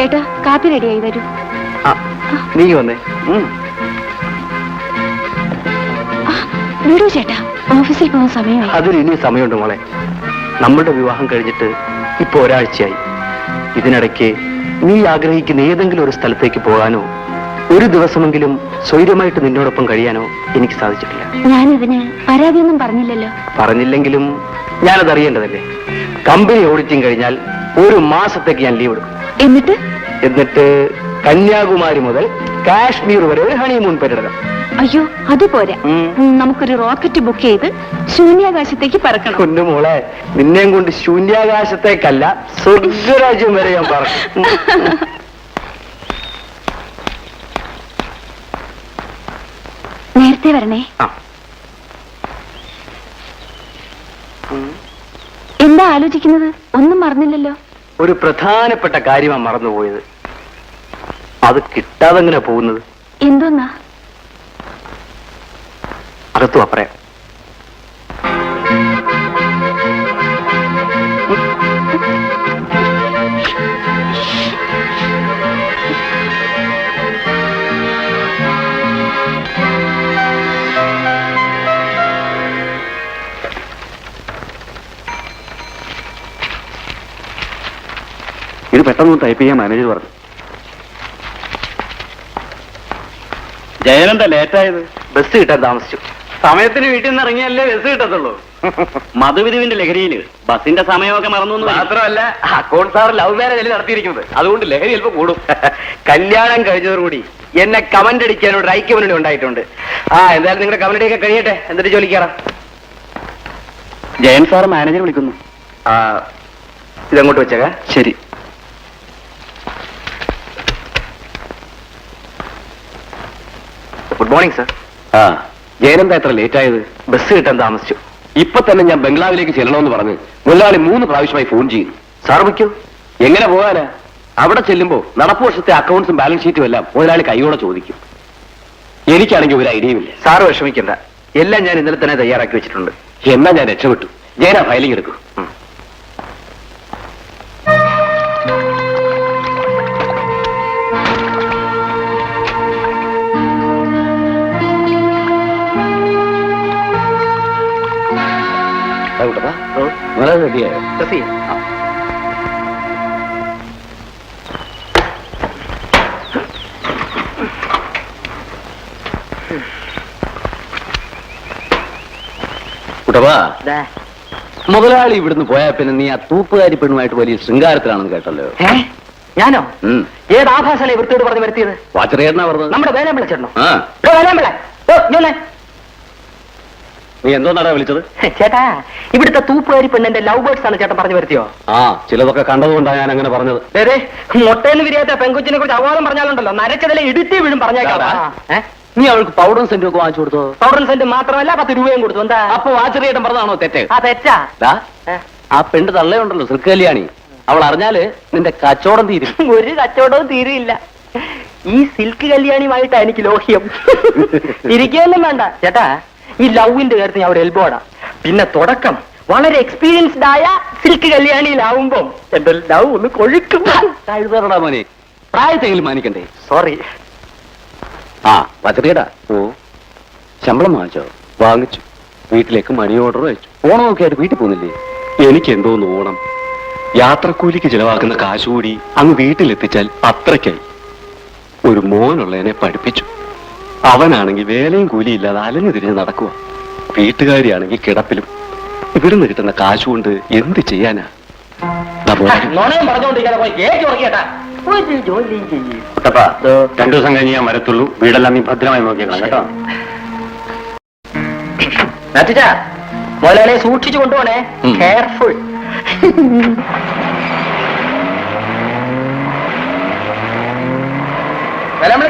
ചേട്ടാ, കാപ്പി റെഡിയായി വരൂ. നീ വന്നേ. വിടൂ ചേട്ടാ, ഓഫീസിൽ പോകുന്ന സമയമായി. അതിന് ഇനി സമയമുണ്ട് മോളെ. നമ്മളുടെ വിവാഹം കഴിഞ്ഞിട്ട് ഇപ്പൊ ഒരാഴ്ചയായി. ഇതിനിടയ്ക്ക് നീ ആഗ്രഹിക്കുന്ന ഏതെങ്കിലും ഒരു സ്ഥലത്തേക്ക് പോകാനോ ഒരു ദിവസമെങ്കിലും സ്വൈര്യമായിട്ട് നിന്നോടൊപ്പം കഴിയാനോ എനിക്ക് സാധിച്ചിട്ടില്ല. ഞാനിതിന് പരാതിയൊന്നും പറഞ്ഞില്ലല്ലോ. പറഞ്ഞില്ലെങ്കിലും ഞാനത് അറിയേണ്ടതല്ലേ. കമ്പനി ഓഡിറ്റിംഗ് കഴിഞ്ഞാൽ ഒരു മാസത്തേക്ക് ഞാൻ ലീവ് എടുക്കും. എന്നിട്ട് കന്യാകുമാരി മുതൽ കാശ്മീർ വരെ ഒരു ഹണിമൂൺ പര്യടനം. അയ്യോ, അതുപോരാ. നമുക്കൊരു റോക്കറ്റ് ബുക്ക് ചെയ്ത് ശൂന്യാകാശത്തേക്ക് പറക്കണം. കുഞ്ഞുമോളെ, നിന്നെയും കൊണ്ട് ശൂന്യാകാശത്തേക്കല്ല, സ്വർഗരാജ്യം വരെ ഞാൻ പറക്കും. നേരത്തെ വരണേ. എന്താ ആലോചിക്കുന്നത്? ഒന്നും മറന്നില്ലല്ലോ. ഒരു പ്രധാനപ്പെട്ട കാര്യമാണ് മറന്നുപോയത്. അത് കിട്ടാതെങ്ങനെ പോകുന്നത്? എന്തോന്നാ? അകത്തു അപ്പറേ. ഇത് പെട്ടെന്ന് ടൈപ്പ് ചെയ്യാൻ മാനേജർ പറഞ്ഞു. ജയനെന്താ ലേറ്റായത്? ബസ് കിട്ടാൻ താമസിച്ചു. സമയത്തിന് വീട്ടിൽ നിന്ന് ഇറങ്ങിയല്ലേ ബസ് കിട്ടത്തുള്ളൂ. മധുവിധുവിന്റെ ലഹരിയില് ബസിന്റെ സമയമൊക്കെ മറന്നു. മാത്രമല്ല, അക്കൗണ്ട് സാർ ലവ് മാരേജ് നടത്തിയിരിക്കുന്നത്. അതുകൊണ്ട് ലഹരി ചിലപ്പോൾ കൂടും. കല്യാണം കഴിഞ്ഞതോടുകൂടി എന്നെ കമന്റ് അടിക്കാനോട് ഐക്യമനുണ്ട് ഉണ്ടായിട്ടുണ്ട്. എന്തായാലും നിങ്ങളുടെ കമന്റ് ഒക്കെ കഴിയട്ടെ, എന്നിട്ട് ജോലിക്കാറാം. ജയൻ സാർ മാനേജർ വിളിക്കുന്നു. ഇതങ്ങോട്ട് വെച്ചേക്ക. ശരി. Good morning sir. ജയനെന്താ എത്ര ലേറ്റ് ആയത്? ബസ് കിട്ടാൻ താമസിച്ചു. ഇപ്പൊ തന്നെ ഞാൻ ബംഗ്ലാവിലേക്ക് ചെല്ലണമെന്ന് പറഞ്ഞ് മുതലാളി 3 പ്രാവശ്യമായി ഫോൺ ചെയ്യുന്നു. സാർ വയ്ക്കൂ. എങ്ങനെ പോകാനാ? അവിടെ ചെല്ലുമ്പോ നടപ്പ് വർഷത്തെ അക്കൗണ്ട്സും ബാലൻസ് ഷീറ്റും എല്ലാം മുതലാളി കൈയോടെ ചോദിക്കും. എനിക്കാണെങ്കിൽ ഒരു ഐഡിയയുമില്ല. സാറ് വിഷമിക്കണ്ട, എല്ലാം ഞാൻ ഇന്നലെ തന്നെ തയ്യാറാക്കി വെച്ചിട്ടുണ്ട്. എന്നാ ഞാൻ രക്ഷപ്പെട്ടു. ജയന ഫയലിംഗ് എടുക്കും. റെഡിയായോ? കുട്ടപ്പാ, മുതലാളി ഇവിടുന്ന് പോയാ പിന്നെ നീ ആ തൂപ്പുകാരി പെണ്ണുമായിട്ട് വലിയ ശൃംഗാരത്തിലാണെന്ന് കേട്ടല്ലോ. ഞാനോ? ഏത് ആഭാസല്ലേ വൃത്തിയോട് പറഞ്ഞു വരുത്തിയത്? വാച്ചറിയാ പറഞ്ഞത്. നമ്മുടെ വേലാമ്പിള ചേട്ടനോ? നീ എന്തോ നടാ വിളിച്ചത്? ചേട്ടാ, ഇവിടുത്തെ തൂപ്പുകാരി പെണ്ണിന്റെ ലവ് ബേർഡ്സ് ആണ് ചേട്ടൻ പറഞ്ഞു വരുത്തിയോ? ചിലതൊക്കെ കണ്ടതുകൊണ്ടാണ് ഞാൻ അങ്ങനെ പറഞ്ഞത്. മൊട്ടേന്ന് വിരിയാത്ത പെങ്കുച്ചിനെ കുറിച്ച് അവാദം പറഞ്ഞാലുണ്ടല്ലോ, നരച്ചതിലെ ഇടുത്തി വീഴും പറഞ്ഞേക്കാം. നീ അവൾക്ക് പൗഡറും സെന്റും ഒക്കെ വാങ്ങിച്ചു കൊടുത്തോ? പൗഡറും സെന്റ് മാത്രമല്ല 10 രൂപയും കൊടുത്തു. എന്താ അപ്പൊ വാച്ചറിയേട്ടൻ പറഞ്ഞതാണോ തെറ്റ്? തെറ്റാ. ആ പെണ്ണ് തള്ളയുണ്ടല്ലോ, സിൽക്ക് കല്യാണി, അവൾ അറിഞ്ഞാല് നിന്റെ കച്ചവടം തീരും. ഒരു കച്ചവടവും തീരില്ല. ഈ സിൽക്ക് കല്യാണിയുമായിട്ടാ എനിക്ക് ലോഹ്യം. ഇരിക്കുകയൊന്നും വേണ്ട ചേട്ടാ. ഈ ലവിന്റെ കാര്യത്തിൽ ഞാൻ ഒരു എൽബോടാ. പിന്നെ തുടക്കം വളരെ എക്സ്പീരിയൻസ്ഡ് ആയ സിൽക്ക് കല്യാണിയിലാവുമ്പം എന്റെ ലവ് ഒന്ന് കൊഴുക്കും. കഴുതറടാ മോനെ, പ്രായത്തെങ്കിലും മാനിക്കണ്ടേ? സോറി. വച്ചറിയടാ. ശമ്പളം വാങ്ങിച്ചോ? വാങ്ങിച്ചു. വീട്ടിലേക്ക് മണി ഓർഡർ അയച്ചു. ഓണമൊക്കെ ആയിട്ട് വീട്ടിൽ പോകുന്നില്ലേ? എനിക്ക് എന്തോന്ന് ഓണം. യാത്രക്കൂലിക്ക് ചിലവാക്കുന്ന കാശ് കൂടി അങ്ങ് വീട്ടിലെത്തിച്ചാൽ അത്രയ്ക്കായി. ഒരു മോനുള്ളതിനെ പഠിപ്പിച്ചു. അവനാണെങ്കിൽ വേലയും കൂലിയില്ലാതെ അലഞ്ഞു തിരിഞ്ഞ് നടക്കുക. വീട്ടുകാരിയാണെങ്കിൽ കിടപ്പിലും. ഇവിടുന്ന് കിട്ടുന്ന കാശ് കൊണ്ട് എന്ത് ചെയ്യാനാ? 2 ദിവസം കഴിഞ്ഞ് ഞാൻ വരത്തുള്ളൂ. വീടെല്ലാം നീ ഭദ്രമായി നോക്കിയേക്കണം കേട്ടോ. മുതലാളിയെ സൂക്ഷിച്ചു കൊണ്ടുപോണേ. കെയർഫുൾ.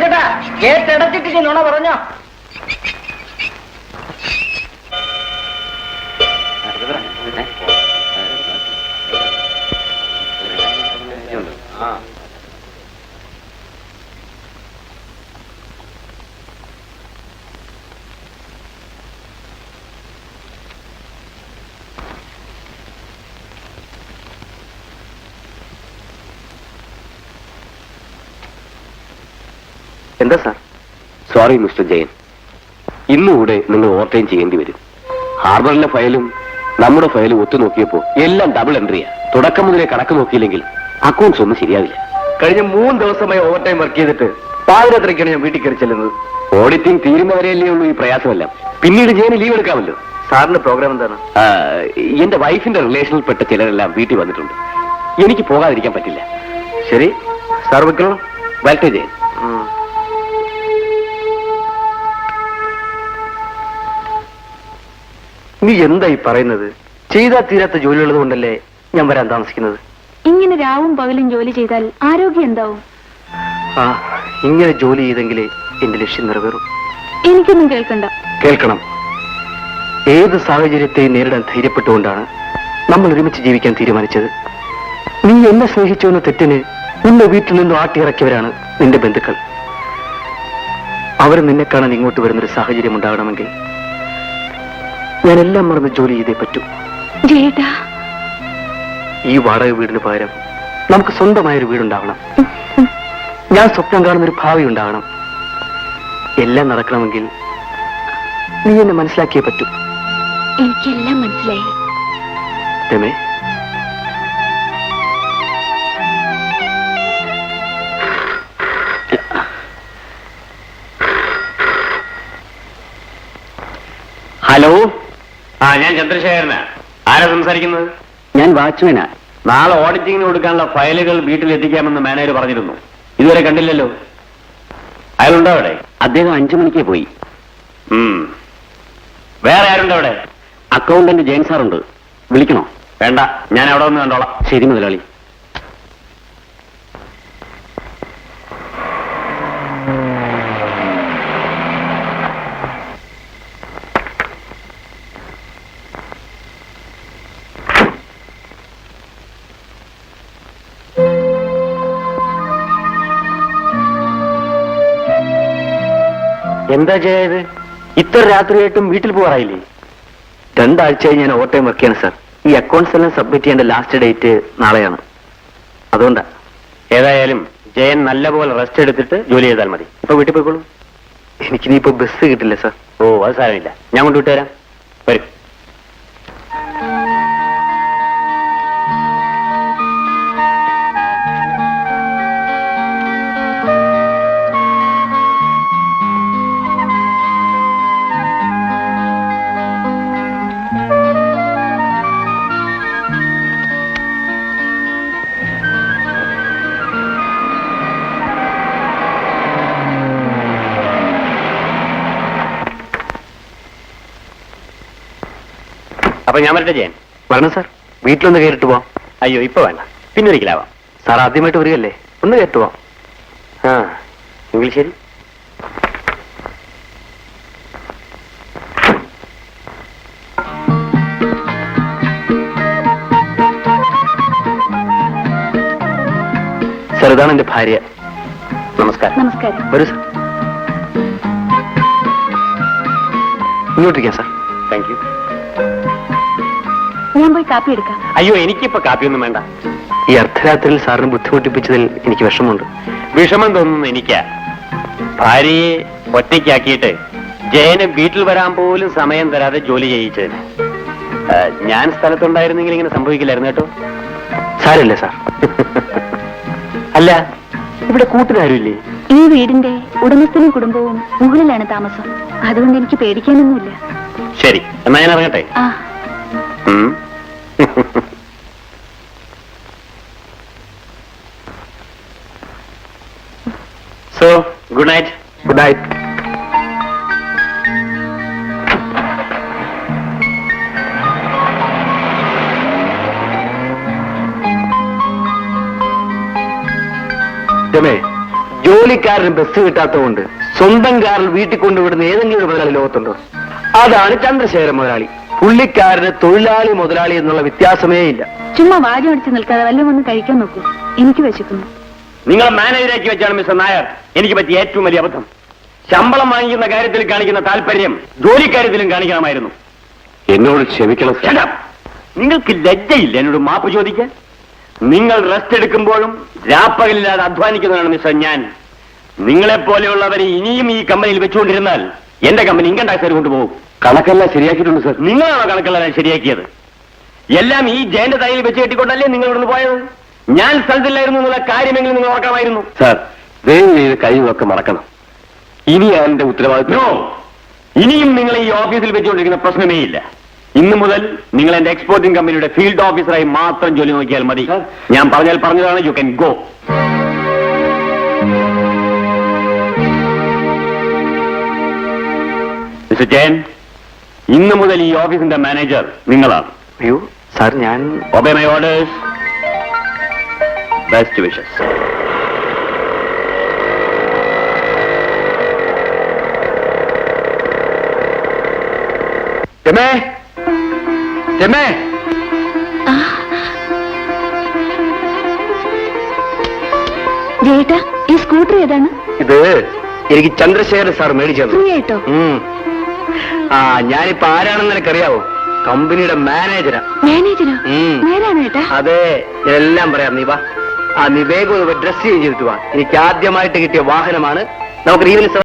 ചേട്ടാ, ഗേറ്റ് അടച്ചിട്ട് നുണ പറഞ്ഞോ? എന്താ സാർ? സോറി മിസ്റ്റർ ജയൻ, ഇന്നുകൂടെ നിങ്ങൾ ഓവർ ടൈം ചെയ്യേണ്ടി വരും. ഹാർബറിലെ ഫയലും നമ്മുടെ ഫയലും ഒത്തു നോക്കിയപ്പോ എല്ലാം ഡബിൾ എൻട്രിയാ. തുടക്കം മുതലേ കണക്ക് നോക്കിയില്ലെങ്കിൽ അക്കൗണ്ട്സ് ഒന്നും ശരിയാവില്ല. കഴിഞ്ഞ 3 ദിവസമായി ഓവർ ടൈം വർക്ക് ചെയ്തിട്ട് പാതിരാത്രിക്കാണ് ഞാൻ വീട്ടിൽ കയറി ചെല്ലുന്നത്. ഓഡിറ്റിംഗ് തീരുന്നവരെയല്ലേ ഉള്ളൂ ഈ പ്രയാസമെല്ലാം. പിന്നീട് ജയന് ലീവ് എടുക്കാമല്ലോ. സാറിന്റെ പ്രോഗ്രാം എന്താണ്? എന്റെ വൈഫിന്റെ റിലേഷനിൽപ്പെട്ട ചിലരെല്ലാം വീട്ടിൽ വന്നിട്ടുണ്ട്. എനിക്ക് പോകാതിരിക്കാൻ പറ്റില്ല. ശരി സാർ, വെക്കണം. വരട്ടെ ജയൻ. നീ എന്തായി പറയുന്നത്? ചെയ്താൽ തീരാത്ത ജോലിയുള്ളത് കൊണ്ടല്ലേ ഞാൻ വരാൻ താമസിക്കുന്നത്. ഇങ്ങനെ രാവും പകലും ജോലി ചെയ്താൽ ആരോഗ്യം എന്താവും? ആ, ഇങ്ങനെ ജോലി ചെയ്തെങ്കിലേ എന്റെ ലക്ഷ്യം നിറവേറും. എനിക്കൊന്നും കേൾക്കണ്ട. കേൾക്കണം. ഏത് സാഹചര്യത്തെയും നേരിടാൻ ധൈര്യപ്പെട്ടുകൊണ്ടാണ് നമ്മൾ ഒരുമിച്ച് ജീവിക്കാൻ തീരുമാനിച്ചത്. നീ എന്നെ സ്നേഹിച്ചു എന്ന തെറ്റിന് നിന്നെ വീട്ടിൽ നിന്നും ആട്ടിയിറക്കിയവരാണ് നിന്റെ ബന്ധുക്കൾ. അവർ നിന്നെ കാണാൻ ഇങ്ങോട്ട് വരുന്നൊരു സാഹചര്യം ഉണ്ടാകണമെങ്കിൽ ഞാൻ എല്ലാം മറന്ന് ജോലി ചെയ്തേ പറ്റൂ. ജയേട്ടാ, ഈ വാടക വീടിന് പകരം നമുക്ക് സ്വന്തമായൊരു വീടുണ്ടാവണം. ഞാൻ സ്വപ്നം കാണുന്നൊരു ഭാവി ഉണ്ടാകണം. എല്ലാം നടക്കണമെങ്കിൽ നീ എന്നെ മനസ്സിലാക്കിയേ പറ്റൂ. എനിക്കെല്ലാം മനസ്സിലായി. രമേ, ഹലോ, ഞാൻ ചന്ദ്രശേഖരനാ. ആരാ സംസാരിക്കുന്നത്? ഞാൻ വാച്ച്മാനാ. നാളെ ഓഡിറ്റിങ്ങിന് കൊടുക്കാനുള്ള ഫയലുകൾ വീട്ടിൽ എത്തിക്കാമെന്ന് മാനേജർ പറഞ്ഞിരുന്നു. ഇതുവരെ കണ്ടില്ലല്ലോ. അയാളുണ്ടോ അവിടെ? അദ്ദേഹം 5 മണിക്ക് പോയി. വേറെ ആരുണ്ടോ അവിടെ? അക്കൗണ്ടന്റ് ജയൻ സാറുണ്ട്. വിളിക്കണോ? വേണ്ട, ഞാൻ അവിടെ വന്ന് കണ്ടോളാം. ശരി മുതലാളി. എന്താ ചെയ്യത്? ഇത്ര രാത്രിയായിട്ടും വീട്ടിൽ പോകാറായില്ലേ? 2 ആഴ്ചയായി ഞാൻ ഓവർ ടൈം വർക്ക് ചെയ്യണം സാർ. ഈ അക്കൗണ്ട്സ് എല്ലാം സബ്മിറ്റ് ചെയ്യേണ്ട ലാസ്റ്റ് ഡേറ്റ് നാളെയാണ്. അതുകൊണ്ടാ. ഏതായാലും ജയൻ നല്ലപോലെ റെസ്റ്റ് എടുത്തിട്ട് ജോലി ചെയ്താൽ മതി. ഇപ്പൊ വീട്ടിൽ പോയിക്കോളൂ. എനിക്കിനിയിപ്പോ ബസ് കിട്ടില്ല സാർ. ഓ, അത് സാരമില്ല, ഞാൻ കൊണ്ട് വിട്ടുതരാം. വരും. അപ്പൊ ഞാൻ വരട്ടെ ജയൻ? വരണം സാർ. വീട്ടിലൊന്ന് കയറിട്ട് പോവാം. അയ്യോ, ഇപ്പൊ വേണ്ട, പിന്നൊരിക്കലാവാം. സാർ ആദ്യമായിട്ട് വരികയല്ലേ, ഒന്ന് കയറിട്ട് പോവാം. എങ്കിൽ ശരി. സാർ, ഇതാണ് എന്റെ ഭാര്യ. നമസ്കാരം. നമസ്കാരം. വരൂ സാർ. ഇങ്ങോട്ടിരിക്കാം സാർ. Thank you. ഞാൻ പോയി കാപ്പി എടുക്കാം. അയ്യോ, എനിക്കിപ്പോ കാപ്പിയൊന്നും വേണ്ട. ഈ അർദ്ധരാത്രിയിൽ സാറിന് ബുദ്ധിമുട്ടിപ്പിച്ചതിൽ എനിക്ക് വിഷമമുണ്ട്. വിഷമം തോന്നുന്നു എനിക്കാ. ഭാര്യയെ ഒറ്റയ്ക്കാക്കിയിട്ട് ജയന് വീട്ടിൽ വരാൻ പോലും സമയം തരാതെ ജോലി ചെയ്യിച്ചതിന്. ഞാൻ സ്ഥലത്തുണ്ടായിരുന്നെങ്കിൽ ഇങ്ങനെ സംഭവിക്കില്ലായിരുന്നു കേട്ടോ. സാരമില്ല സാർ. അല്ല, ഇവിടെ കൂട്ടിനാരുമില്ലേ? ഈ വീടിന്റെ ഉടമസ്ഥനും കുടുംബവും മുകളിലാണ് താമസം. അതുകൊണ്ട് എനിക്ക് പേടിക്കാനൊന്നുമില്ല. ശരി, എന്നാ ഞാൻ ഇറങ്ങട്ടെ. ആ, so good night. Good night. രമേ, ജോലിക്കാരന് ബസ് കിട്ടാത്തതുകൊണ്ട് സ്വന്തം കാറിൽ വീട്ടിൽ കൊണ്ടുവിടുന്ന ഏതെങ്കിലും ഒരു മുതലാളി ലോകത്തുണ്ടോ? അതാണ് ചന്ദ്രശേഖരൻ മുതലാളി. പുള്ളിക്കാരന് തൊഴിലാളി മുതലാളി എന്നുള്ള വ്യത്യാസമേ ഇല്ല. ചുമ്മാ വാരി അടിച്ച് നിൽക്കാതെ വല്ലതും ഒന്ന് കഴിക്കാൻ നോക്കൂ. എനിക്ക് വിശക്കുന്നു. നിങ്ങളെ മാനേജരാക്കി വെച്ചാണ് മിസ്റ്റർ നായർ എനിക്ക് പറ്റിയ ഏറ്റവും വലിയ അബദ്ധം. ശമ്പളം വാങ്ങിക്കുന്ന കാര്യത്തിൽ കാണിക്കുന്ന താല്പര്യം ജോലിക്കാര്യത്തിലും കാണിക്കണമായിരുന്നു. എന്നോട് ക്ഷമിക്കണം സാർ. Shut up. നിങ്ങൾക്ക് ലജ്ജയില്ല എന്നോട് മാപ്പ് ചോദിക്കാൻ? നിങ്ങൾ റെസ്റ്റ് എടുക്കുമ്പോഴും രാപ്പകലില്ലാതെ അധ്വാനിക്കുന്നതാണ് മിസ്റ്റർ ഞാൻ. നിങ്ങളെ പോലെയുള്ളവരെ ഇനിയും ഈ കമ്പനിയിൽ വെച്ചുകൊണ്ടിരുന്നാൽ എന്റെ കമ്പനി ഇൻകം ടാക്സ് കൊണ്ടുപോകും. കണക്കെല്ലാം ശരിയാക്കിയിട്ടുണ്ട് സർ. നിങ്ങളാണോ കണക്കെല്ലാം ശരിയാക്കിയത്? എല്ലാം ഈ ജയന്റെ തലയിൽ വെച്ച് കെട്ടിക്കൊണ്ടല്ലേ നിങ്ങൾ ഇവിടുന്ന് പോയത്? ഞാൻ സ്ഥലത്തില്ലായിരുന്നു എന്നുള്ള കാര്യമെങ്കിലും നിങ്ങൾ ഓർക്കണമായിരുന്നു. സാർ, ദയവ് ചെയ്ത് കഴിവൊക്കെ മറക്കണം. ഇനി എന്റെ ഉത്തരവാദിത്വം. നോ, ഇനിയും നിങ്ങൾ ഈ ഓഫീസിൽ വെച്ചുകൊണ്ടിരിക്കുന്ന പ്രശ്നമേ ഇല്ല. ഇന്നു മുതൽ നിങ്ങൾ എന്റെ എക്സ്പോർട്ടിംഗ് കമ്പനിയുടെ ഫീൽഡ് ഓഫീസറായി മാത്രം ജോലി നോക്കിയാൽ മതി. സർ. ഞാൻ പറഞ്ഞാൽ പറഞ്ഞതാണ്. You can go. Mister Jayan, ഇന്നു മുതൽ ഈ ഓഫീസിന്റെ മാനേജർ നിങ്ങളാണ്. അയ്യോ സാർ, ഞാൻ obey my orders. Best wishes. രമേ, രമേ, ജയേട്ടാ, ഈ സ്കൂട്ടർ ഏതാണ്? ഇത് എനിക്ക് ചന്ദ്രശേഖരൻ സാർ മേടിച്ചത്. ഫ്രീ ആയിട്ടോ? ആ, ഞാനിപ്പോ ആരാണെന്ന് എനിക്കറിയാവോ? കമ്പനിയുടെ മാനേജരാ. മാനേജരോ? ഉം. നേരാണ് ഏട്ടാ. അതെ, എല്ലാം പറയാം. നീ വാ. നീ വേഗം ഡ്രസ് ചേഞ്ച് ചെയ്തിട്ട് വാ. എനിക്ക് ആദ്യമായിട്ട് കിട്ടിയ വാഹനമാണ്. നമുക്ക് ഈവനിങ്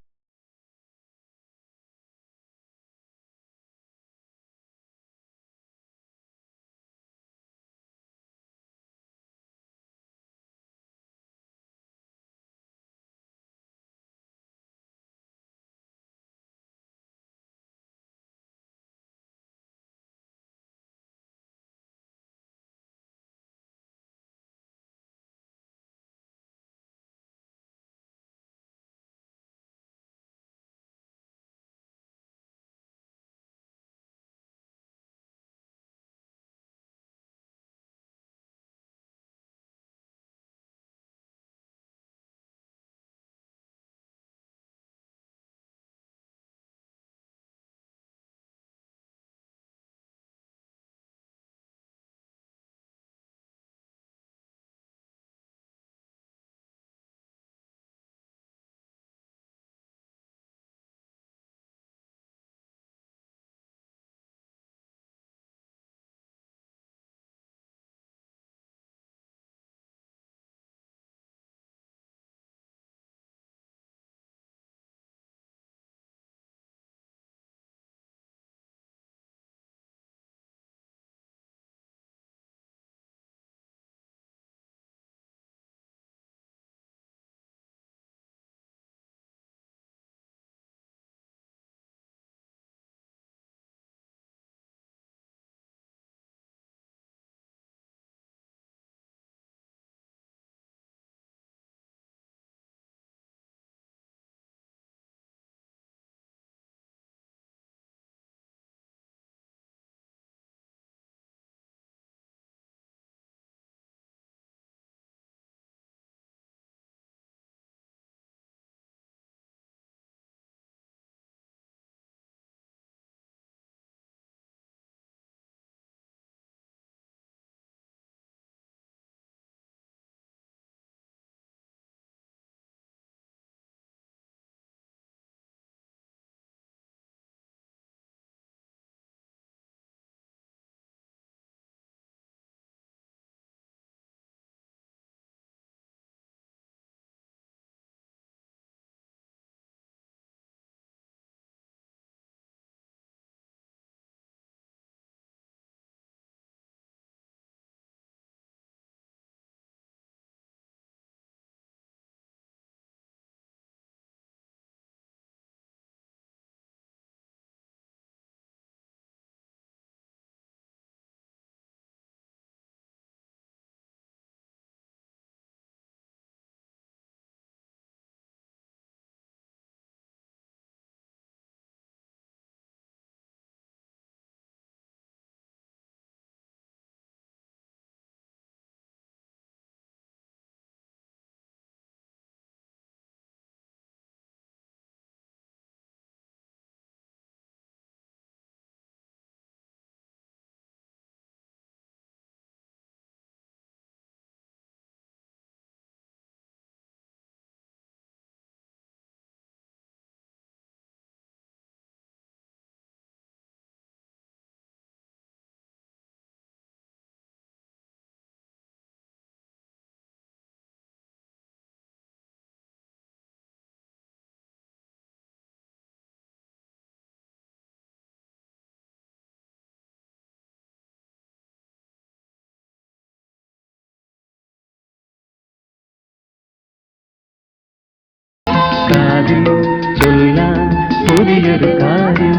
കാതിൽ ചൊല്ലാൻ പുതിയൊരു കാര്യം.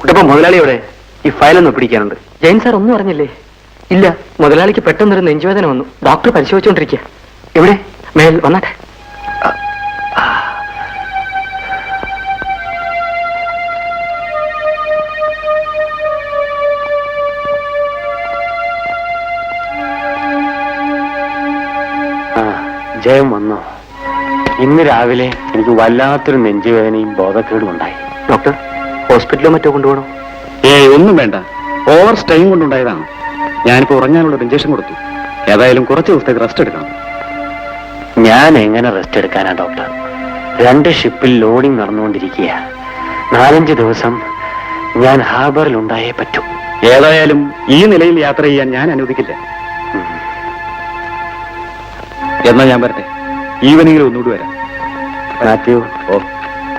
കുട്ടപ്പം മുതലാളിയോടെ ഈ ഫയലൊന്ന് പിടിക്കാനുണ്ട്. ജയൻ സാർ ഒന്നും അറിഞ്ഞില്ലേ? ഇല്ല, മുതലാളിക്ക് പെട്ടെന്നൊരു നെഞ്ചുവേദന വന്നു. ഡോക്ടർ പരിശോധിച്ചുകൊണ്ടിരിക്കുക. എവിടെ? മേൽ വന്നാട്ടെ. ജയം വന്നോ? ഇന്ന് രാവിലെ എനിക്ക് വല്ലാത്തൊരു നെഞ്ചുവേദനയും ബോധക്കേടും ഉണ്ടായി. ഡോക്ടർ, ഹോസ്പിറ്റലോ മറ്റോ കൊണ്ടുപോകണോ? ഒന്നും വേണ്ട, ഓവർ സ്ട്രെയിൻ കൊണ്ടുണ്ടായതാണ്. ഞാനിപ്പോ ഉറങ്ങാനുള്ള ഒരു ഇഞ്ചക്ഷൻ കൊടുത്തു. ഏതായാലും കുറച്ച് ദിവസത്തേക്ക് റെസ്റ്റ് എടുക്കണം. ഞാൻ എങ്ങനെ റെസ്റ്റ് എടുക്കാനാ ഡോക്ടർ? 2 ഷിപ്പിൽ ലോഡിംഗ് നടന്നുകൊണ്ടിരിക്കുക. 4-5 ദിവസം ഞാൻ ഹാർബറിൽ ഉണ്ടായേ പറ്റൂ. ഏതായാലും ഈ നിലയിൽ യാത്ര ചെയ്യാൻ ഞാൻ അനുവദിക്കില്ല. എന്നാ ഞാൻ വരട്ടെ, ഈവനിങ്ങിൽ ഒന്നുകൂടി വരാം. മാത്യു,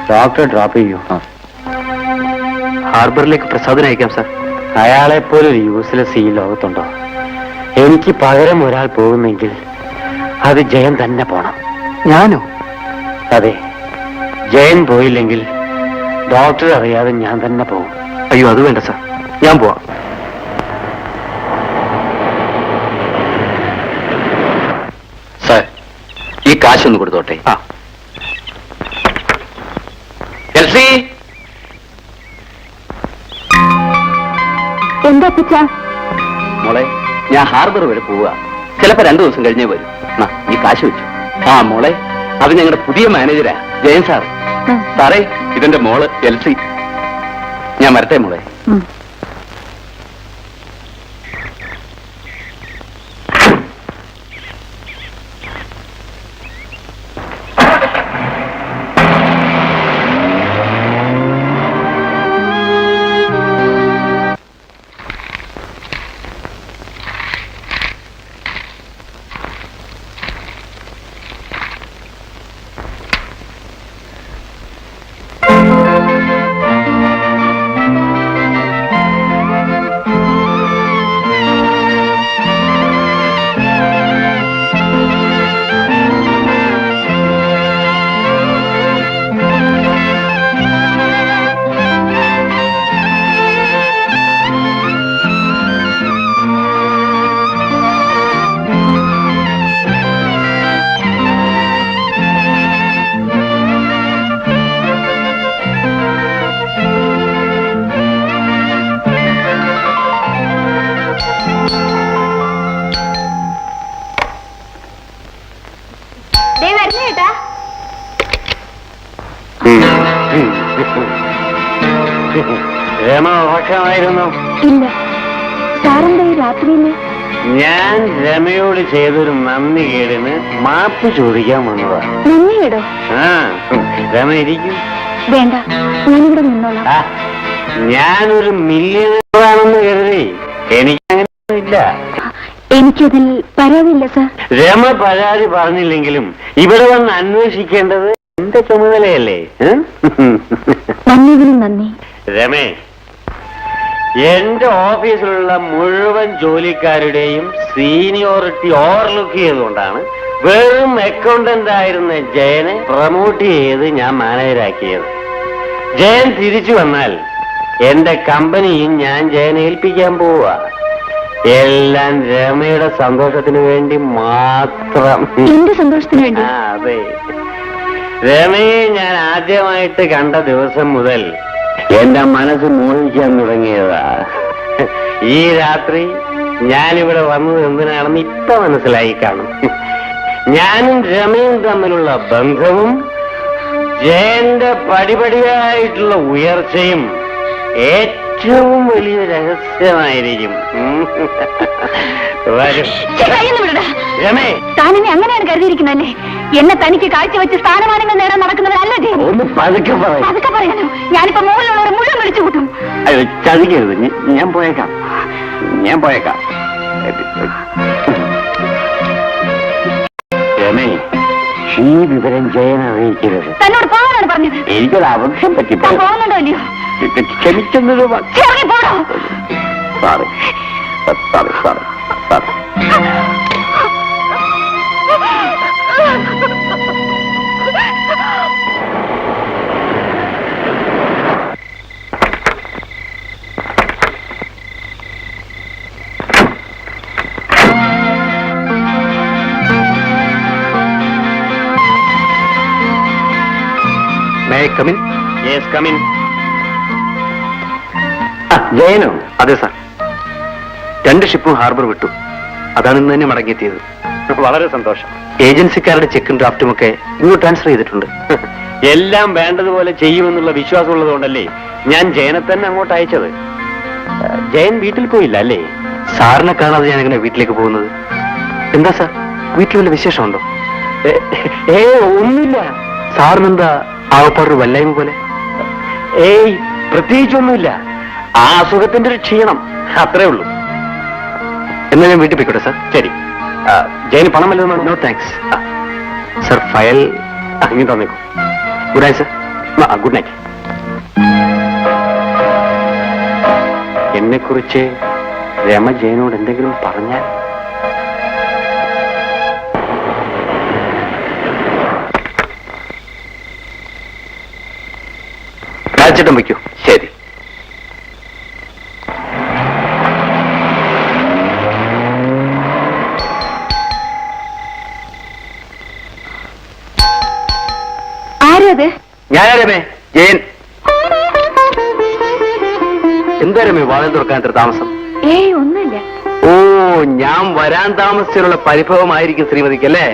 ഡോക്ടർ ഡ്രോപ്പ് ചെയ്യൂ. ഹാർബറിലേക്ക് പ്രസാദന അയക്കാം സാർ. അയാളെപ്പോലൊരു യൂസ്ലെസ് ഈ ലോകത്തുണ്ടോ? എനിക്ക് പകരം ഒരാൾ പോകുന്നെങ്കിൽ അത് ജയൻ തന്നെ പോണം. ഞാനോ? അതെ, ജയൻ പോയില്ലെങ്കിൽ ഡോക്ടർ അറിയാതെ ഞാൻ തന്നെ പോകും. അയ്യോ, അത് വേണ്ട സാർ, ഞാൻ പോവാം. സാർ, ഈ കാശൊന്ന് കൊടുത്തോട്ടെ. എൽസി, എന്താ അപ്പച്ച? മോളെ, ഞാൻ ഹാർബർ വരെ പോവുക. ചിലപ്പോ 2 ദിവസം കഴിഞ്ഞേ വരും. ഈ കാശ് വെച്ചു. മോളെ, അത് ഞങ്ങളുടെ പുതിയ മാനേജരാ, ജയൻ സാർ. സാറേ, ഇതെന്റെ മോള് എൽസി. ഞാൻ വരട്ടെ മോളെ. രമ ഉറക്കമായിരുന്നു? ഇല്ല. സാറെന്താ ഈ രാത്രിയില്? ഞാൻ രമയോട് ചെയ്തൊരു നന്ദി കേടിന് മാപ്പ് ചോദിക്കാൻ വന്നതാ. നന്ദിയേടോ? രമ ഇരിക്കും. വേണ്ട, ഞാനിവിടെ നിന്നോളാം. ഞാനൊരു മില്യണറാണെന്ന് കരുതി എനിക്കങ്ങനെ ഇല്ല. എനിക്കതിൽ പരാതിയില്ല സാർ. രമ പരാതി പറഞ്ഞില്ലെങ്കിലും ഇവിടെ വന്ന് അന്വേഷിക്കേണ്ടത് എന്റെ ചുമതലയല്ലേ? നന്ദികളും നന്ദി. രമേ, എന്റെ ഓഫീസിലുള്ള മുഴുവൻ ജോലിക്കാരുടെയും സീനിയോറിറ്റി ഓവർലുക്ക് ചെയ്തുകൊണ്ടാണ് വെറും അക്കൗണ്ടന്റ് ആയിരുന്ന ജയനെ പ്രൊമോട്ട് ചെയ്ത് ഞാൻ മാനേജരാക്കിയത്. ജയൻ തിരിച്ചു വന്നാൽ എന്റെ കമ്പനിയും ഞാൻ ജയനെ ഏൽപ്പിക്കാൻ പോവുക. എല്ലാം രമയുടെ സന്തോഷത്തിന് വേണ്ടി മാത്രം. എന്റെ സന്തോഷത്തിന് വേണ്ടി? അതെ. രമയെ ഞാൻ ആദ്യമായിട്ട് കണ്ട ദിവസം മുതൽ എന്റെ മനസ്സ് മോഹിക്കാൻ തുടങ്ങിയതാ. ഈ രാത്രി ഞാനിവിടെ വന്നത് എന്തിനാണെന്ന് ഇപ്പൊ മനസ്സിലായി കാണും. ഞാനും രമയും തമ്മിലുള്ള ബന്ധവും ജയന്റെ പടിപടിയായിട്ടുള്ള ഉയർച്ചയും ഏറ്റവും വലിയ രഹസ്യമായിരിക്കും. രമേ, താനെന്നെ അങ്ങനെയാണ് കരുതിയിരിക്കുന്നല്ലേ? എന്നെ തനിക്ക് കാഴ്ചവെച്ച് സ്ഥാനമാനങ്ങൾ നേടാൻ നടക്കുന്നവരല്ല ജയൻ. ഒന്ന് പതുക്കെ പറയാം. അതൊക്കെ പറയാനോ? ഞാനിപ്പോ മുകളിലുള്ളവരെ മുഴുവൻ വിളിച്ചു കൂട്ടും. ചതിക്കരുത്, ഞാൻ പോയേക്കാം. രമേ, ഈ വിവരം ജയൻ അറിയിക്കരുത്. തന്നോട് പോകാനാണ് പറഞ്ഞത്. എനിക്കൊരു അബദ്ധം പറ്റിപ്പോ. പോകുന്നുണ്ടോ ഇല്ലയോ? ക്ഷമിക്കുന്നത് പോടോ. സോറി. കമിൻ. Yes come in. ജയനോ? അതെ സാർ. 2 ഷിപ്പും ഹാർബർ വിട്ടു. അതാണ് ഇന്ന് തന്നെ മടങ്ങിയെത്തിയത്. വളരെ സന്തോഷം. ഏജൻസിക്കാരുടെ ചെക്കും ഡ്രാഫ്റ്റും ഒക്കെ ഇങ്ങോട്ട് ട്രാൻസ്ഫർ ചെയ്തിട്ടുണ്ട്. എല്ലാം വേണ്ടതുപോലെ ചെയ്യുമെന്നുള്ള വിശ്വാസമുള്ളത് കൊണ്ടല്ലേ ഞാൻ ജയനെ തന്നെ അങ്ങോട്ട് അയച്ചത്. ജയൻ വീട്ടിൽ പോയില്ല അല്ലേ? സാറിനെ കാണാതെ ഞാൻ എങ്ങനെ വീട്ടിലേക്ക് പോകുന്നത്? എന്താ സാർ, വീട്ടിൽ വല്ല വിശേഷമുണ്ടോ? ഒന്നുമില്ല. സാറിനെന്താ ആവപ്പാറൊരു വല്ലായ്മ പോലെ? ഏയ് പ്രത്യേകിച്ചൊന്നുമില്ല. ആ അസുഖത്തിന്റെ ഒരു ക്ഷീണം, അത്രേ ഉള്ളൂ. എന്നാ ഞാൻ വീട്ടിൽ പോയിക്കോട്ടെ സാർ. ശരി. ജയന് പണം വല്ലതും വേണം? No thanks. സാർ ഫയൽ ഇങ്ങനെ തന്നേക്കും. Good night sir. Good night. എന്നെക്കുറിച്ച് രമ ജയനോട് എന്തെങ്കിലും പറഞ്ഞാൽ? രാജേട്ടൻ വയ്ക്കൂ. ശരി. ആരത്? ഞാനാ രമേ, ജയൻ. എന്താ രമേ വാതിൽ തുറക്കാൻ ഇത്ര താമസം? ഏയ് ഒന്നുമില്ല. ഓ, ഞാൻ വരാൻ താമസിച്ചുള്ള പരിഭവമായിരിക്കും ശ്രീമതിക്ക് അല്ലേ?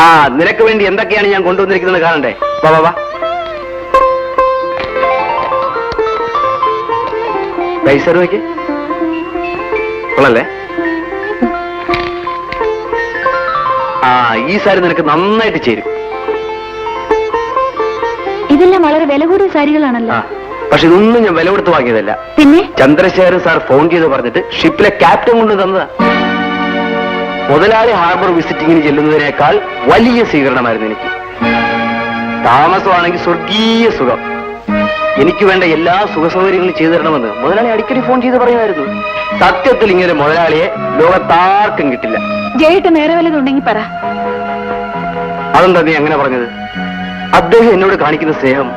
ആ, നിനക്ക് വേണ്ടി എന്തൊക്കെയാണ് ഞാൻ കൊണ്ടുവന്നിരിക്കുന്നത് കാണണ്ടേ? വാ വാ വാ. പൈസ നോക്കി കൊള്ളല്ലേ? ആ, ഈ സാരി നിനക്ക് നന്നായിട്ട് ചേരും. ഇതെല്ലാം വളരെ വില കൂടിയ സാരികളാണല്ലോ. ആ, പക്ഷെ ഇതൊന്നും ഞാൻ വില കൊടുത്ത് വാങ്ങിയതല്ല. പിന്നെ ചന്ദ്രശേഖരൻ സാർ ഫോൺ ചെയ്ത് പറഞ്ഞിട്ട് ഷിപ്പിലെ ക്യാപ്റ്റൻ കൊണ്ട് തന്നതാ. മുതലാളി ഹാർബർ വിസിറ്റിങ്ങിന് ചെല്ലുന്നതിനേക്കാൾ വലിയ സ്വീകരണമായിരുന്നു എനിക്ക്. താമസമാണെങ്കിൽ സ്വർഗീയ സുഖം. എനിക്ക് വേണ്ട എല്ലാ സുഖസൗകര്യങ്ങളും ചെയ്തു തരണമെന്ന് മുതലാളി അടിക്കടി ഫോൺ ചെയ്ത് പറയുമായിരുന്നു. സത്യത്തിൽ ഇങ്ങനെ മുതലാളിയെ ലോകത്താർക്കും കിട്ടില്ല. ജയേട്ട് നേരെ വല്ലതുണ്ടെങ്കിൽ പറ. അതെന്താ നീ അങ്ങനെ പറഞ്ഞത്? അദ്ദേഹം എന്നോട് കാണിക്കുന്ന സ്നേഹം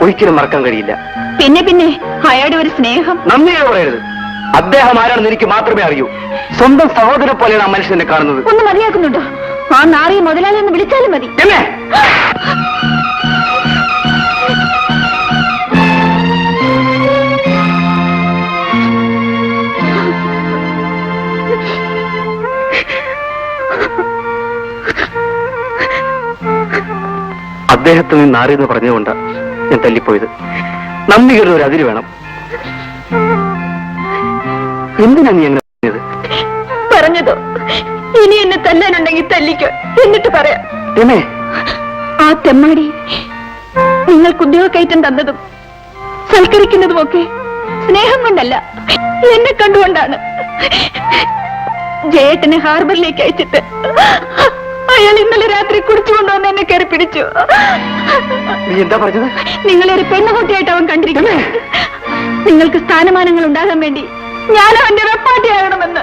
ഒരിക്കലും മറക്കാൻ കഴിയില്ല. പിന്നെ പിന്നെ അയാളുടെ ഒരു സ്നേഹം. നന്ദിയെ പറയരുത്. അദ്ദേഹം ആരാണെന്ന് എനിക്ക് മാത്രമേ അറിയൂ. സ്വന്തം സഹോദരനെ പോലെയാണ് ആ മനുഷ്യനെ കാണുന്നത്. ഒന്ന് മതിയാക്കുന്നുണ്ടോ? ആ നാറിയെ മുതലാളി എന്ന് വിളിച്ചാലും മതി. എന്നെ അദ്ദേഹത്തിന് നീ നാറിയെന്ന് പറഞ്ഞുകൊണ്ട് ഞാൻ തല്ലിപ്പോയത്. നന്ദി കയറുന്ന ഒരു അതിര് വേണം. എന്തിനാ നീ അങ്ങനെ പറഞ്ഞത്? പറഞ്ഞതോ? ഇനി എന്നെ തല്ലാനുണ്ടെങ്കിൽ തല്ലിക്കോ, എന്നിട്ട് പറയാം. രമേ, ആ തെമ്മാടി നിങ്ങൾക്ക് ഉദ്യോഗക്കയറ്റം തന്നതും സൽക്കരിക്കുന്നതുമൊക്കെ സ്നേഹം കൊണ്ടല്ല, എന്നെ കണ്ടുകൊണ്ടാണ്. ജയേട്ടനെ ഹാർബറിലേക്ക് അയച്ചിട്ട് അയാൾ ഇന്നലെ രാത്രി കുടിച്ചുകൊണ്ടുവന്ന് എന്നെ കയറി പിടിച്ചു. നീ എന്താ പറഞ്ഞത്? നിങ്ങളൊരു പെണ്ണുകുട്ടിയായിട്ട് അവൻ കണ്ടിരിക്കുന്നു. നിങ്ങൾക്ക് സ്ഥാനമാനങ്ങൾ ഉണ്ടാകാൻ വേണ്ടി ഞാൻ അവന്റെ വെപ്പാട്ടിയാകണമെന്ന്.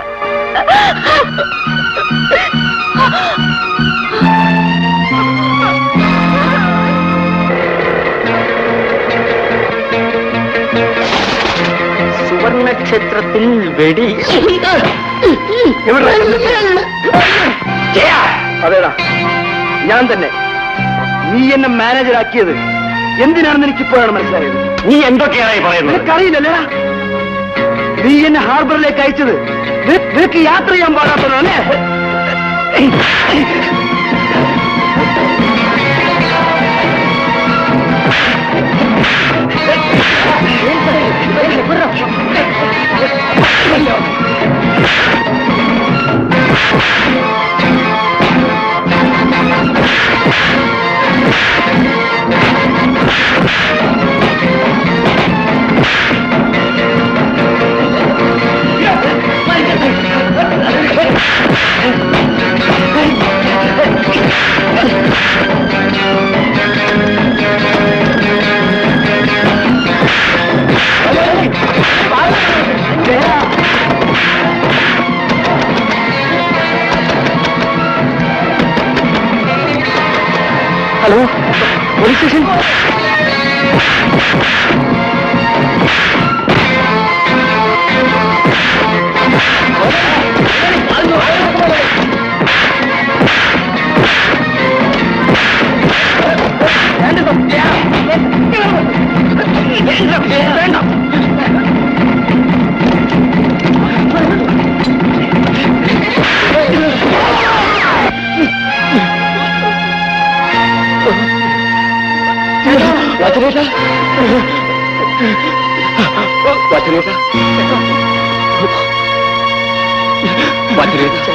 സുവർണക്ഷേത്രത്തിൽ വെടി. അതേടാ, ഞാൻ തന്നെ. നീ എന്നെ മാനേജറാക്കിയത് എന്തിനാണെന്ന് എനിക്കിപ്പോഴാണ് മനസ്സിലായത്. നീ എന്തൊക്കെയാണ് പറയുന്നത്? നിനക്കറിയില്ലല്ലേ? നീ എന്നെ ഹാർബറിലേക്ക് അയച്ചത് നിനക്ക് യാത്ര ചെയ്യാൻ പാടാത്തതാണ്. Hello, police station. വചനേട്ടാ, വചനേട്ടാ, വചനേട്ടാ.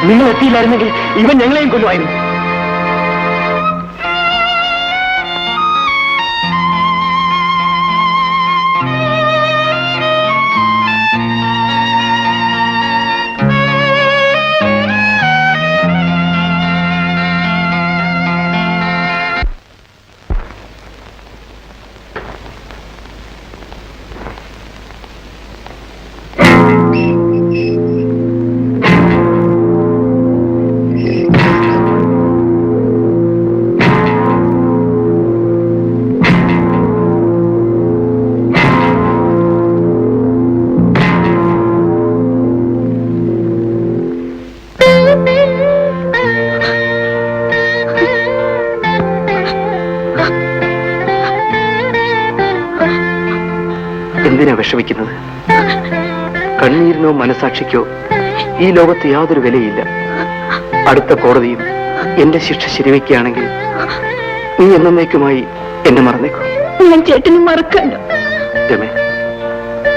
നിങ്ങൾ എത്തിയില്ലായിരുന്നെങ്കിൽ ഇവൻ ഞങ്ങളെയും കൊല്ലുമായിരുന്നു. എന്തിനാ വിഷമിക്കുന്നത്? കണ്ണീരിനോ മനസാക്ഷിക്കോ ഈ ലോകത്ത് യാതൊരു വിലയില്ല. അടുത്ത കോടതിയും എന്റെ ശിക്ഷ ശരിവെക്കുകയാണെങ്കിൽ നീ എന്നേക്കുമായി എന്നെ മറന്നേക്കും. ഞാൻ ചേട്ടനും മറക്കണ്ട. രമേ,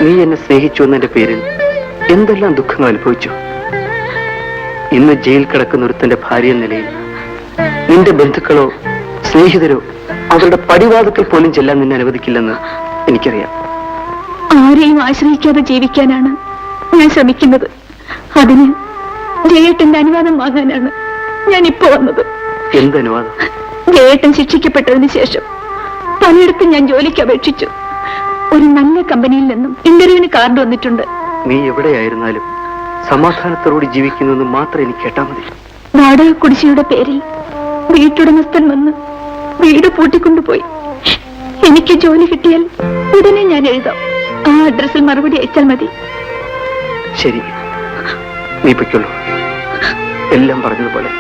നീ എന്നെ സ്നേഹിച്ചു എന്നതിന്റെ പേരിൽ എന്തെല്ലാം ദുഃഖങ്ങൾ അനുഭവിച്ചു. ഇന്ന് ജയിൽ കിടക്കുന്ന ഒരുത്തന്റെ ഭാര്യ എന്ന നിലയിൽ നിന്റെ ബന്ധുക്കളോ സ്നേഹിതരോ അവരുടെ പടിവാതിക്കൽ പോലും ചെല്ലാൻ നിന്നെ അനുവദിക്കില്ലെന്ന് എനിക്കറിയാം. ആരെയും ആശ്രയിക്കാതെ ജീവിക്കാനാണ് ഞാൻ ശ്രമിക്കുന്നത്. അതിന് ജയേട്ടന്റെ അനുവാദം വാങ്ങാനാണ് ഞാൻ ഇപ്പോ വന്നത്. എന്ത് അനുവാദം? ജയേട്ടൻ ശിക്ഷിക്കപ്പെട്ടതിന് ശേഷം പലയിടത്തും ഞാൻ ജോലിക്ക് അപേക്ഷിച്ചു. ഒരു നല്ല കമ്പനിയിൽ നിന്നും ഇന്റർവ്യൂവിന് കാർഡ് വന്നിട്ടുണ്ട്. നീ എവിടെയായിരുന്നാലും സമാധാനത്തോടുകൂടി ജീവിക്കുന്നെന്ന് മാത്രം എനിക്ക് കേട്ടാ മതി. വാടക കുടിശ്ശിയുടെ പേരിൽ വീട്ടുടമസ്ഥൻ വന്ന് വീട് പൂട്ടിക്കൊണ്ടുപോയി. എനിക്ക് ജോലി കിട്ടിയാൽ ഉടനെ ഞാൻ എഴുതാം. ആ അഡ്രസ്സിൽ മറുപടി അയച്ചാൽ മതി. ശരി, നീ പൊയ്ക്കൊള്ളൂ. എല്ലാം പറഞ്ഞതുപോലെ.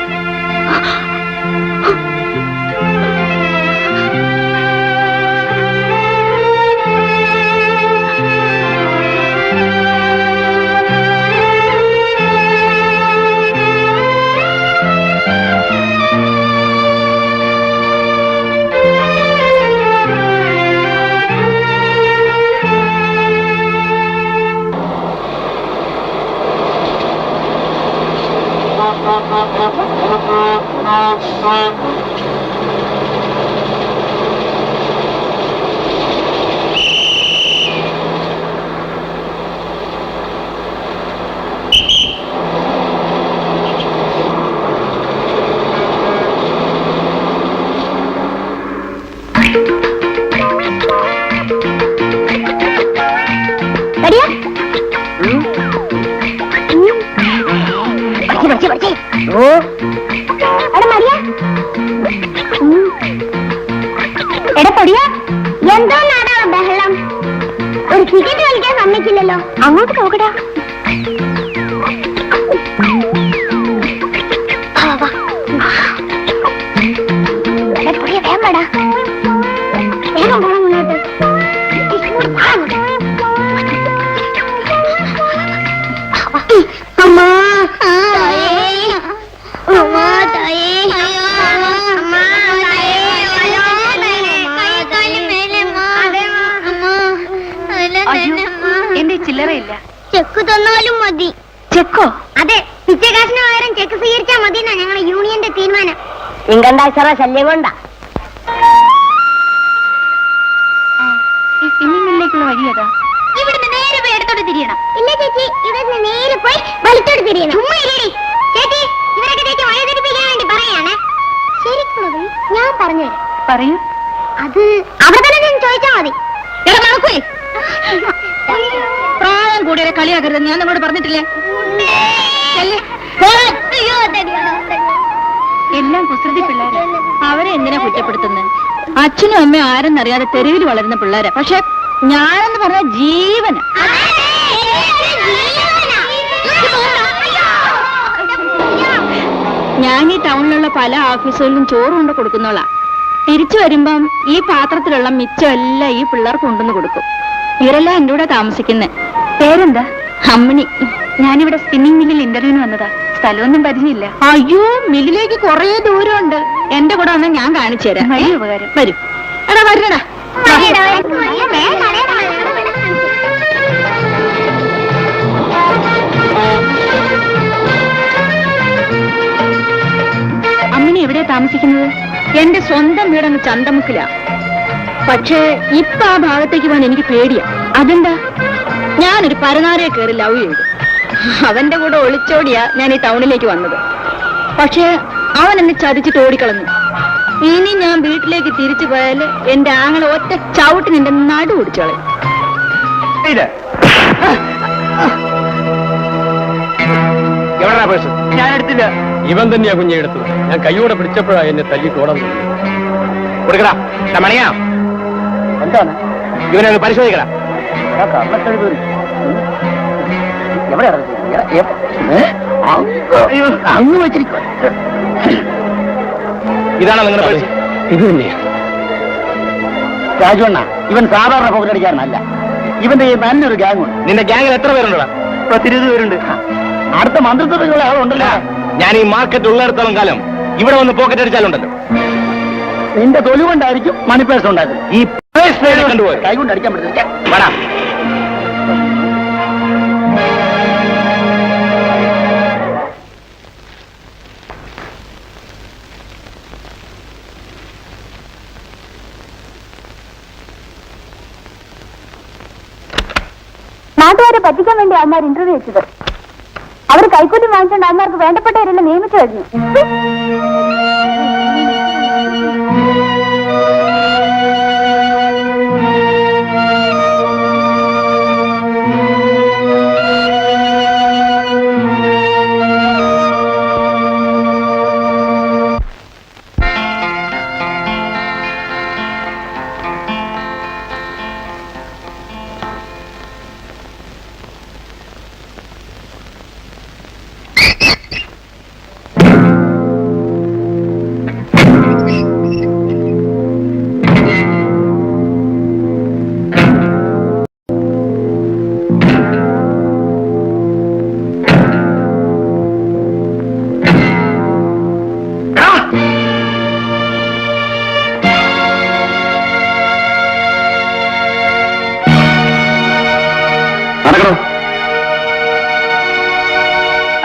എന്തോ നാടാ ബഹളം? ഒരു ക്രിക്കറ്റ് കളിക്കാൻ സമ്മതിക്കില്ലല്ലോ. അങ്ങോട്ട് നോക്കടാ. വേഗം പോണം മുന്നോട്ട്. അമ്മാ എന്റെ ചില്ലറയില്ല. ചെക്ക് തന്നാലും മതി. ചെക്കോ? അതെ, പിച്ചക്കാശിന് പകരം ചെക്ക് സ്വീകരിച്ചാൽ മതി എന്നാ ഞങ്ങളുടെ യൂണിയന്റെ തീരുമാനം. ഇൻകം ടാക്സറ ശല്യം കൊണ്ടാ. ഇന്നിലേക്കുള്ള വഴിയതാ. ഇവിടുന്ന് നേരെ പോയി ഇടത്തോട്ട് തിരിയണം. ഇല്ല ചേച്ചി, ഇവിടുന്ന് നേരെ പോയി വലത്തോട്ട് തിരിയണം. ചുമ്മാ ഇല്ലേ ചേച്ചി, ഇവരൊക്കെ ചേച്ചി വഴി തിരിപ്പിക്കാൻ വേണ്ടി പറയാണ്. ശരിക്കുള്ളത് ഞാൻ പറഞ്ഞുതരാം. പറയൂ. അത് അവിടെ തന്നെ ഞാൻ ചോദിച്ചാ മതി. പ്രായം കൂടിയ കളിയാക്കരുത്, ഞാൻ നിങ്ങളോട് പറഞ്ഞിട്ടില്ലേ? എല്ലാം കുസൃതി പിള്ളേരാ. അവരെ എന്തിനാ കുറ്റപ്പെടുത്തുന്നത്? അച്ഛനും അമ്മയും ആരെന്നറിയാതെ തെരുവിൽ വളരുന്ന പിള്ളേരാ. പക്ഷെ ഞാനെന്ന് പറഞ്ഞ ജീവന. ഞാൻ ഈ ടൗണിലുള്ള പല ഓഫീസുകളിലും ചോറ് കൊണ്ട് കൊടുക്കുന്നോളാ. തിരിച്ചു വരുമ്പം ഈ പാത്രത്തിലുള്ള മിച്ചം എല്ലാം ഈ പിള്ളേർക്ക് കൊണ്ടുവന്ന് കൊടുക്കും. ഇവരെല്ലാം എന്റെ കൂടെ താമസിക്കുന്നേ. പേരെന്താ? അമ്മിണി. ഞാനിവിടെ സ്പിന്നിങ് മില്ലിൽ ഇന്റർവ്യൂവിന് വന്നതാ. സ്ഥലമൊന്നും പരിചയമില്ല. അയ്യോ, മില്ലിലേക്ക് കുറേ ദൂരമുണ്ട്. എന്റെ കൂടെ വന്നാൽ ഞാൻ കാണിച്ചു തരാം. വലിയ ഉപകാരം. വരും. എടാ വരണടാ. അമ്മിണി എവിടെയാ താമസിക്കുന്നത്? എന്റെ സ്വന്തം വീടൊന്ന് ചന്തമുക്കില. പക്ഷേ ഇപ്പൊ ആ ഭാഗത്തേക്ക് പോകാൻ എനിക്ക് പേടിയാ. അതെന്താ? ഞാനൊരു പരനാരയെ കയറി ലവ് ചെയ്തു. അവന്റെ കൂടെ ഒളിച്ചോടിയാ ഞാൻ ഈ ടൗണിലേക്ക് വന്നത്. പക്ഷേ അവൻ എന്നെ ചതിച്ചിട്ട് ഓടിക്കളഞ്ഞു. ഇനി ഞാൻ വീട്ടിലേക്ക് തിരിച്ചു പോയാല് എന്റെ ആങ്ങളെ ഒറ്റ ചവിട്ടിന് എന്റെ നടു ഓടിച്ചോളെ. ഞാൻ എടുത്തില്ല. ഇവൻ തന്നെയാ കുഞ്ഞെ എടുത്തത്. ഞാൻ കൈയോടെ പിടിച്ചപ്പോഴാ എന്നെ തല്ലി തോടം കൊടുക്കടാ. മണിയാ, എന്താണ് ഇവനെ പരിശോധിക്കടാ. അങ്ങ് വെച്ചിരിക്കുക. ഇതാണോ നിങ്ങളുടെ പൈസ? ഇത് തന്നെയാ. രാജുവണ്ണ, ഇവൻ സാധാരണ പോക്കറ്റടിക്കാരനല്ല. ഇവന്റെ നല്ലൊരു ഗ്യാങ് ഉണ്ട്. നിന്റെ ഗ്യാങ്ങിൽ എത്ര പേരുണ്ടോ? 10-20 പേരുണ്ട്. അടുത്ത മന്ത്രിത്വത്തിലുള്ള ആളുണ്ടല്ലോ. ഞാൻ ഈ മാർക്കറ്റ് ഉള്ളിടത്തോളം കാലം ഇവിടെ വന്ന് പോക്കറ്റ് അടിച്ചാലുണ്ടല്ലോ. നിന്റെ തൊലി കൊണ്ടായിരിക്കും മണി പേഴ്സ് ഉണ്ടാക്കുന്നത്. ഈ കണ്ടുപോയി കൈ കൊണ്ട് അടിക്കാൻ പറ്റില്ല. വേണം. നാട്ടുകാരെ പറ്റിക്കാൻ വേണ്ടി അവന്മാർ ഇന്റർവ്യൂ വെച്ചത്. അവർ കൈക്കൂലി വാങ്ങിച്ചുകൊണ്ട് അവന്മാർക്ക് വേണ്ടപ്പെട്ടവരെല്ലാം നിയമിച്ചു കഴിഞ്ഞു.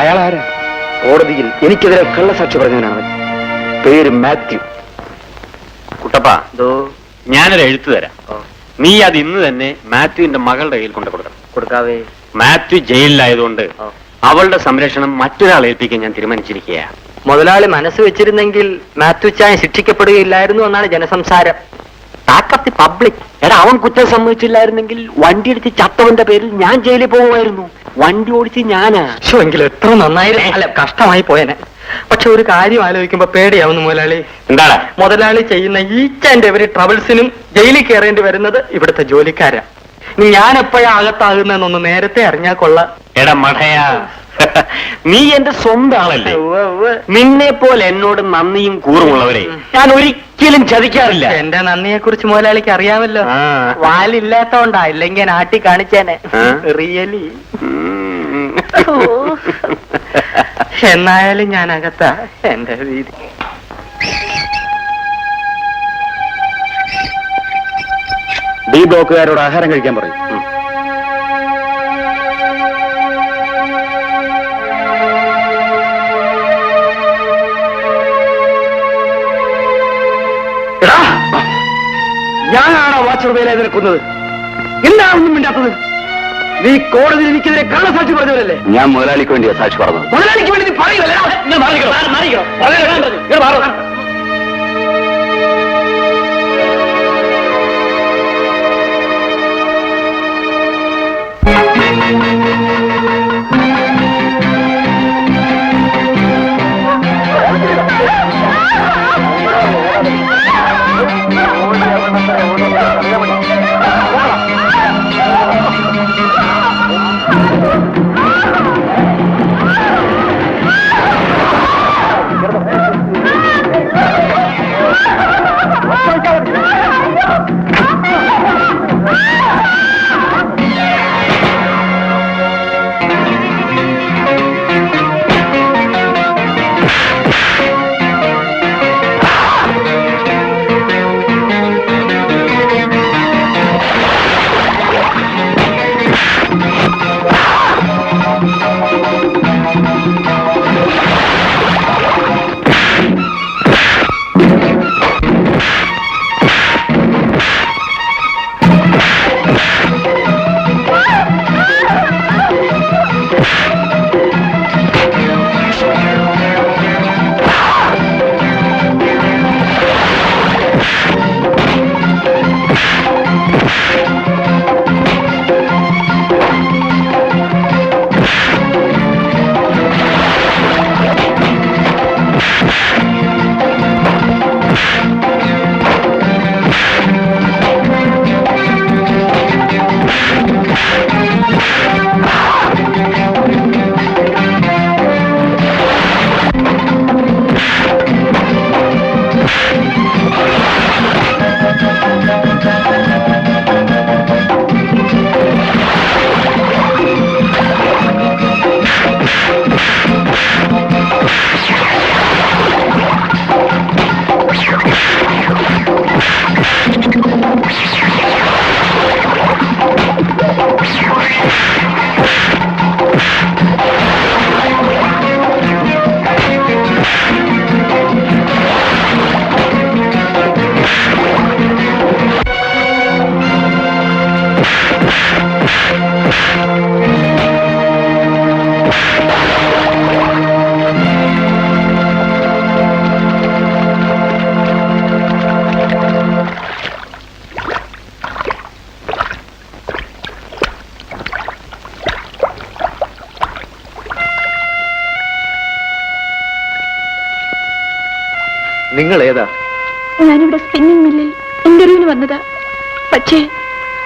അയാളാരാ? കോടതിയിൽ എനിക്കെതിരെ കള്ളസാക്ഷി പറഞ്ഞവനാണ്. പേര് മാത്യു. കുട്ടപ്പ, ഞാനൊരു എഴുത്ത് തരാം. നീ അത് ഇന്ന് തന്നെ മാത്യുവിന്റെ മകളുടെ കയ്യിൽ കൊണ്ട് കൊടുക്കണം. കൊടുക്കാവേ. മാത്യു ജയിലിലായതുകൊണ്ട് അവളുടെ സംരക്ഷണം മറ്റൊരാൾ ഏൽപ്പിക്കാൻ ഞാൻ തീരുമാനിച്ചിരിക്കുകയാണ്. മുതലാളി മനസ്സ് വെച്ചിരുന്നെങ്കിൽ മാത്യു ചായ ശിക്ഷിക്കപ്പെടുകയില്ലായിരുന്നു എന്നാണ് ജനസംസാരം. താക്കത്തി പബ്ലിക്. എടാ, അവൻ കുറ്റം സമ്മതിച്ചില്ലായിരുന്നെങ്കിൽ വണ്ടി അടിച്ച് ചത്തവന്റെ പേരിൽ ഞാൻ ജയിലിൽ പോകുമായിരുന്നു. വണ്ടി ഓടിച്ച് ഞാനാ. എങ്കിലും എത്ര നന്നായിരുന്നു. അല്ല, കഷ്ടമായി പോയനെ. പക്ഷെ ഒരു കാര്യം ആലോചിക്കുമ്പോ പേടിയാവുന്നു മുതലാളി. എന്താണ്? മുതലാളി ചെയ്യുന്ന ഈച്ച് ആൻഡ് എവരി ട്രബിൾസിനും ജയിലിൽ കയറേണ്ടി വരുന്നത് ഇവിടുത്തെ ജോലിക്കാരാ. ഇനി ഞാൻ എപ്പോഴാ അകത്താകുന്നതെന്നൊന്ന് നേരത്തെ അറിഞ്ഞാൽ കൊള്ളാം. എടാ മഠയാ, നീ എന്റെ സ്വന്തം ആളല്ലേ. നിന്നെ പോലെ എന്നോട് നന്ദിയും കൂറുമുള്ളവരെ ഞാൻ ഒരിക്കലും ചതിക്കാറില്ല. എന്റെ നന്ദിയെ കുറിച്ച് മുതലാളിക്ക് അറിയാമല്ലോ. വാലില്ലാത്തോണ്ടാ, ഇല്ലെങ്കിൽ നാട്ടി കാണിച്ചേനെ. റിയലി. എന്നായാലും ഞാൻ അകത്താ. എന്റെ വീതി. ഡി ബ്ലോക്കുകാരോട് ആഹാരം കഴിക്കാൻ പറയും. ഞാനാണോ വാച്ചർ വേല കൊന്നത്? എന്താണൊന്നും മിണ്ടാത്തത്? നീ കോടതിയിൽ എനിക്കെതിരെ കള്ളസാക്ഷി പറഞ്ഞവരല്ലേ? ഞാൻ മുതലാളിക്ക് വേണ്ടിയാ സാക്ഷി പറഞ്ഞത്. മുതലാളിക്ക് വേണ്ടി നീ പറയുകയല്ലേ? നിങ്ങൾ ഏതാ? ഞാനിവിടെ സ്പിന്നിംഗ് മില്ലിൽ ഇന്റർവ്യൂവിന് വന്നതാ. പക്ഷേ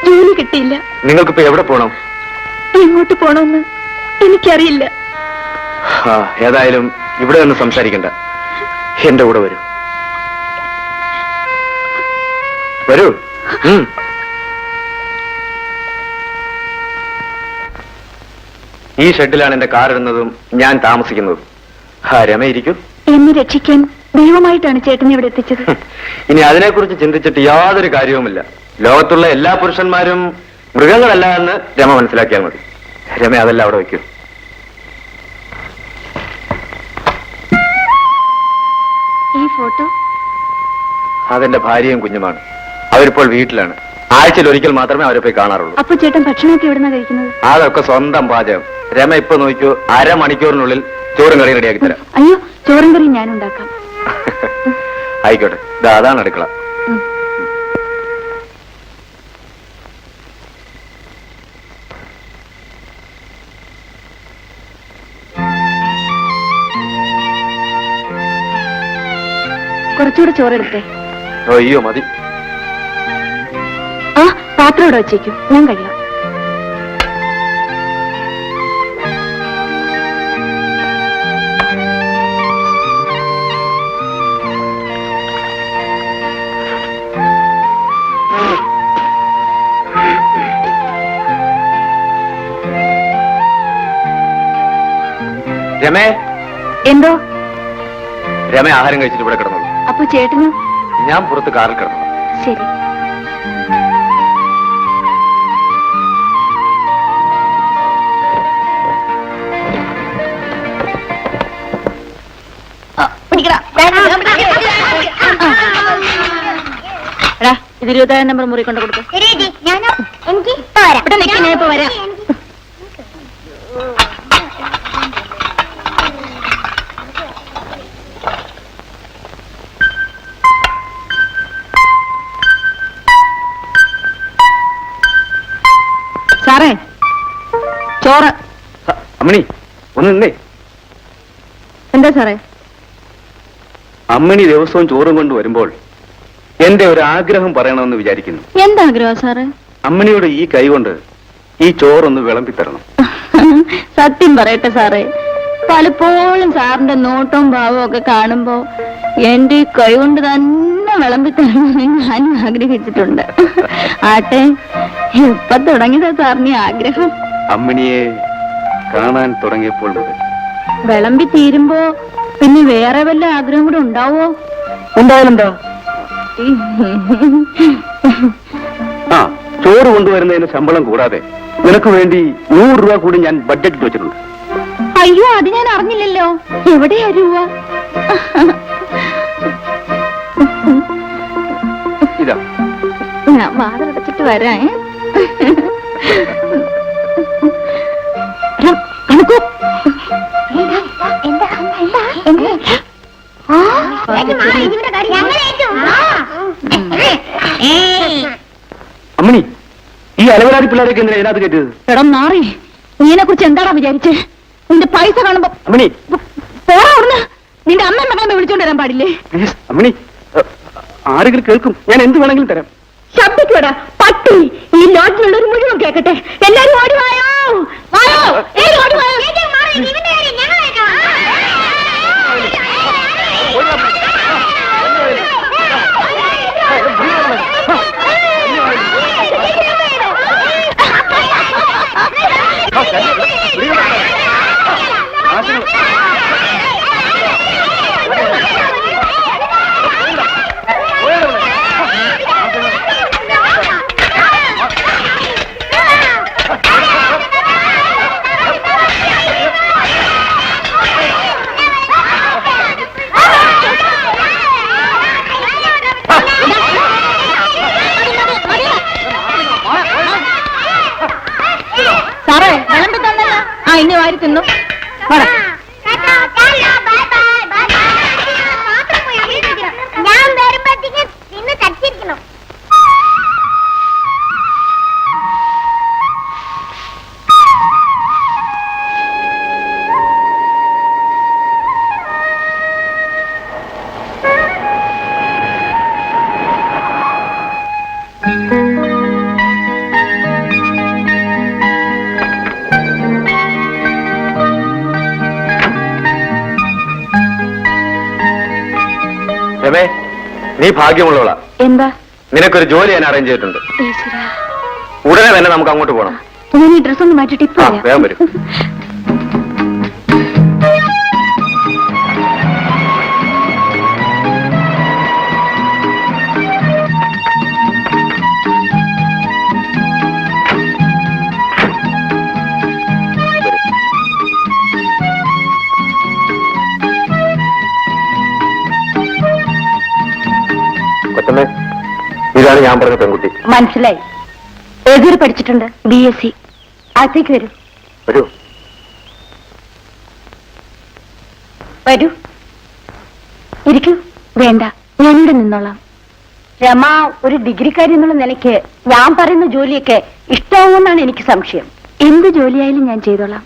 ജോലി കിട്ടിയില്ല. നിങ്ങൾക്കിപ്പോ എവിടെ പോണം? എങ്ങോട്ട് പോണമെന്ന് എനിക്കറിയില്ല. ഏതായാലും ഇവിടെ നിന്ന് സംസാരിക്കണ്ട, എന്റെ കൂടെ വരൂ. വരൂ. ഈ ഷെഡിലാണ് എന്റെ കാർ ഇടുന്നതും ഞാൻ താമസിക്കുന്നതും. രമ ഇരിക്കൂ. എന്നെ രക്ഷിക്കാൻ ദൈവമായിട്ടാണ് ചേട്ടനെ ഇവിടെ എത്തിച്ചത്. ഇനി അതിനെക്കുറിച്ച് ചിന്തിച്ചിട്ട് യാതൊരു കാര്യവുമില്ല. ലോകത്തുള്ള എല്ലാ പുരുഷന്മാരും മൃഗങ്ങളല്ല എന്ന് രമ മനസ്സിലാക്കിയാൽ മതി. രമ അതല്ല അവിടെ വയ്ക്കൂ. ഈ ഫോട്ടോ അതെന്റെ ഭാര്യയും കുഞ്ഞുമാണ്. അവരിപ്പോൾ വീട്ടിലാണ്. ആഴ്ചയിൽ ഒരിക്കൽ മാത്രമേ അവരെ പോയി കാണാറുള്ളൂ. അപ്പൊ ചേട്ടൻ ഭക്ഷണമൊക്കെ എവിടുന്നാ കഴിക്കുന്നത്? അതൊക്കെ സ്വന്തം പാചകം. രമ ഇപ്പൊ നോക്കൂ, അരമണിക്കൂറിനുള്ളിൽ ചോറും കറിയും റെഡിയാക്കി തരാം. അയ്യോ, ചോറും കറി ഞാൻ ഉണ്ടാക്കാം. ആയിക്കോട്ടെ, അതാണ് അടുക്കള. കുറച്ചുകൂടെ ചോറെടുത്തേ. അയ്യോ മതി. ആ പാത്രം ഇവിടെ വെച്ചേക്കും, ഞാൻ കഴിയാം. രമേ. എന്തോ? രമ ആഹാരം കഴിച്ചിട്ട് ഇവിടെ കിടന്നുള്ളൂ. അപ്പൊ ചേട്ടനോ? ഞാൻ പുറത്ത് കാറിൽ കിടന്നു. ശരി. ഇത് 20,000 നമ്പർ മുറി കൊണ്ട് കൊടുക്കും. ഇവിടെ നിൽക്കി, ഞാൻ ഇപ്പൊ വരാം. സാറേ, ചോറ്. അമ്മണി ഒന്ന് നിന്നേ. എന്താ സാറേ? അമ്മിണി ദിവസവും ചോറും കൊണ്ട് വരുമ്പോൾ എന്റെ ഒരു ആഗ്രഹം പറയണമെന്ന് വിചാരിക്കുന്നു. എന്താഗ്രഹം സാറ്? അമ്മിണിയോട് ഈ കൈ കൊണ്ട് ഈ ചോറൊന്ന് വിളമ്പിത്തരണം. സത്യം പറയട്ടെ സാറേ, പലപ്പോഴും സാറിന്റെ നോട്ടവും ഭാവവും ഒക്കെ കാണുമ്പോ എന്റെ ഈ കൈ കൊണ്ട് തന്നെ വിളമ്പിത്തരണമെന്ന് ഞാൻ ആഗ്രഹിച്ചിട്ടുണ്ട്. ആട്ടെ, ഇപ്പൊ തുടങ്ങിയതാ സാറിന് ആഗ്രഹം? അമ്മിണിയെ കാണാൻ തുടങ്ങിയപ്പോൾ മുതൽ. വിളമ്പി തീരുമ്പോ പിന്നെ വേറെ വല്ല ആഗ്രഹം കൂടെ ഉണ്ടാവോ? ഉണ്ടായാലെന്താ? ആ, ചോറ് കൊണ്ടുവരുന്നതിന് ശമ്പളം കൂടാതെ നിനക്ക് വേണ്ടി 100 രൂപ കൂടി ഞാൻ ബഡ്ജറ്റ് വെച്ചിട്ടുണ്ട്. അയ്യോ, അത് ഞാൻ അറിഞ്ഞില്ലല്ലോ. എവിടെയാ രൂപ? ഇതാ, ഞാൻ വാതിലടച്ചിട്ട് വരാം. അമ്മിണി, ഈ അലവലാതി പിള്ളേരൊക്കെ എന്തിനാ ഇതിനകത്ത് കയറ്റിയത്? എടാ നാറി, നീനെ കുറിച്ച് എന്താടാ വിചാരിച്ചേ? നിന്റെ പൈസ കാണുമ്പോ അമ്മിണി, പോടാ അവിടുന്ന്. നിന്റെ അമ്മ മകളെ വിളിച്ചോണ്ട് വരാൻ പാടില്ലേ? പ്ലീസ് അമ്മിണി, ആരെങ്കിലും കേൾക്കും, ഞാൻ എന്ത് വേണമെങ്കിലും തരാം. ശബ്ദിക്കൂടാ പട്ടി. ഈ ലോഡ്ജിലുള്ളവർ മുഴുവൻ കേക്കട്ടെ. എല്ലാരും ഓടി വായോ, വായോ, ഏയ് ഓടി വായോ. സാറേ, വിളമ്പി തന്നല്ലോ. ആ, ഇനി വാരി തിന്നു. ഞാൻ വരുമ്പോഴത്തേക്ക് നിന്ന് തച്ചിരിക്കണം. രമേ, നീ ഭാഗ്യമുള്ളവളാ. എന്താ? നിനക്കൊരു ജോലി ഞാൻ അറേഞ്ച് ചെയ്തിട്ടുണ്ട്. ഈശ്വരാ, ഉടനെ തന്നെ നമുക്ക് അങ്ങോട്ട് പോകണം. ഞാൻ ഈ ഡ്രസ് ഒന്ന് മാറ്റിട്ട് ഇപ്പൊ ആ, വരാം. വേഗം വരും. കൊച്ചമ്മേ, ഇതാണ് ഞാൻ പറഞ്ഞ പെൺകുട്ടി. മനസ്സിലായി. ഏതൊരു പഠിച്ചിട്ടുണ്ട്? BSc. അകത്തേക്ക് വരൂ. വരൂ. വരൂ, ഇരിക്കൂ. വേണ്ട, ഞാനിവിടെ നിന്നോളാം. രമ ഒരു ഡിഗ്രിക്കാരി എന്നുള്ള നിലയ്ക്ക് ഞാൻ പറയുന്ന ജോലിയൊക്കെ ഇഷ്ടമാവുമെന്നാണ് എനിക്ക് സംശയം. എന്ത് ജോലിയായാലും ഞാൻ ചെയ്തോളാം.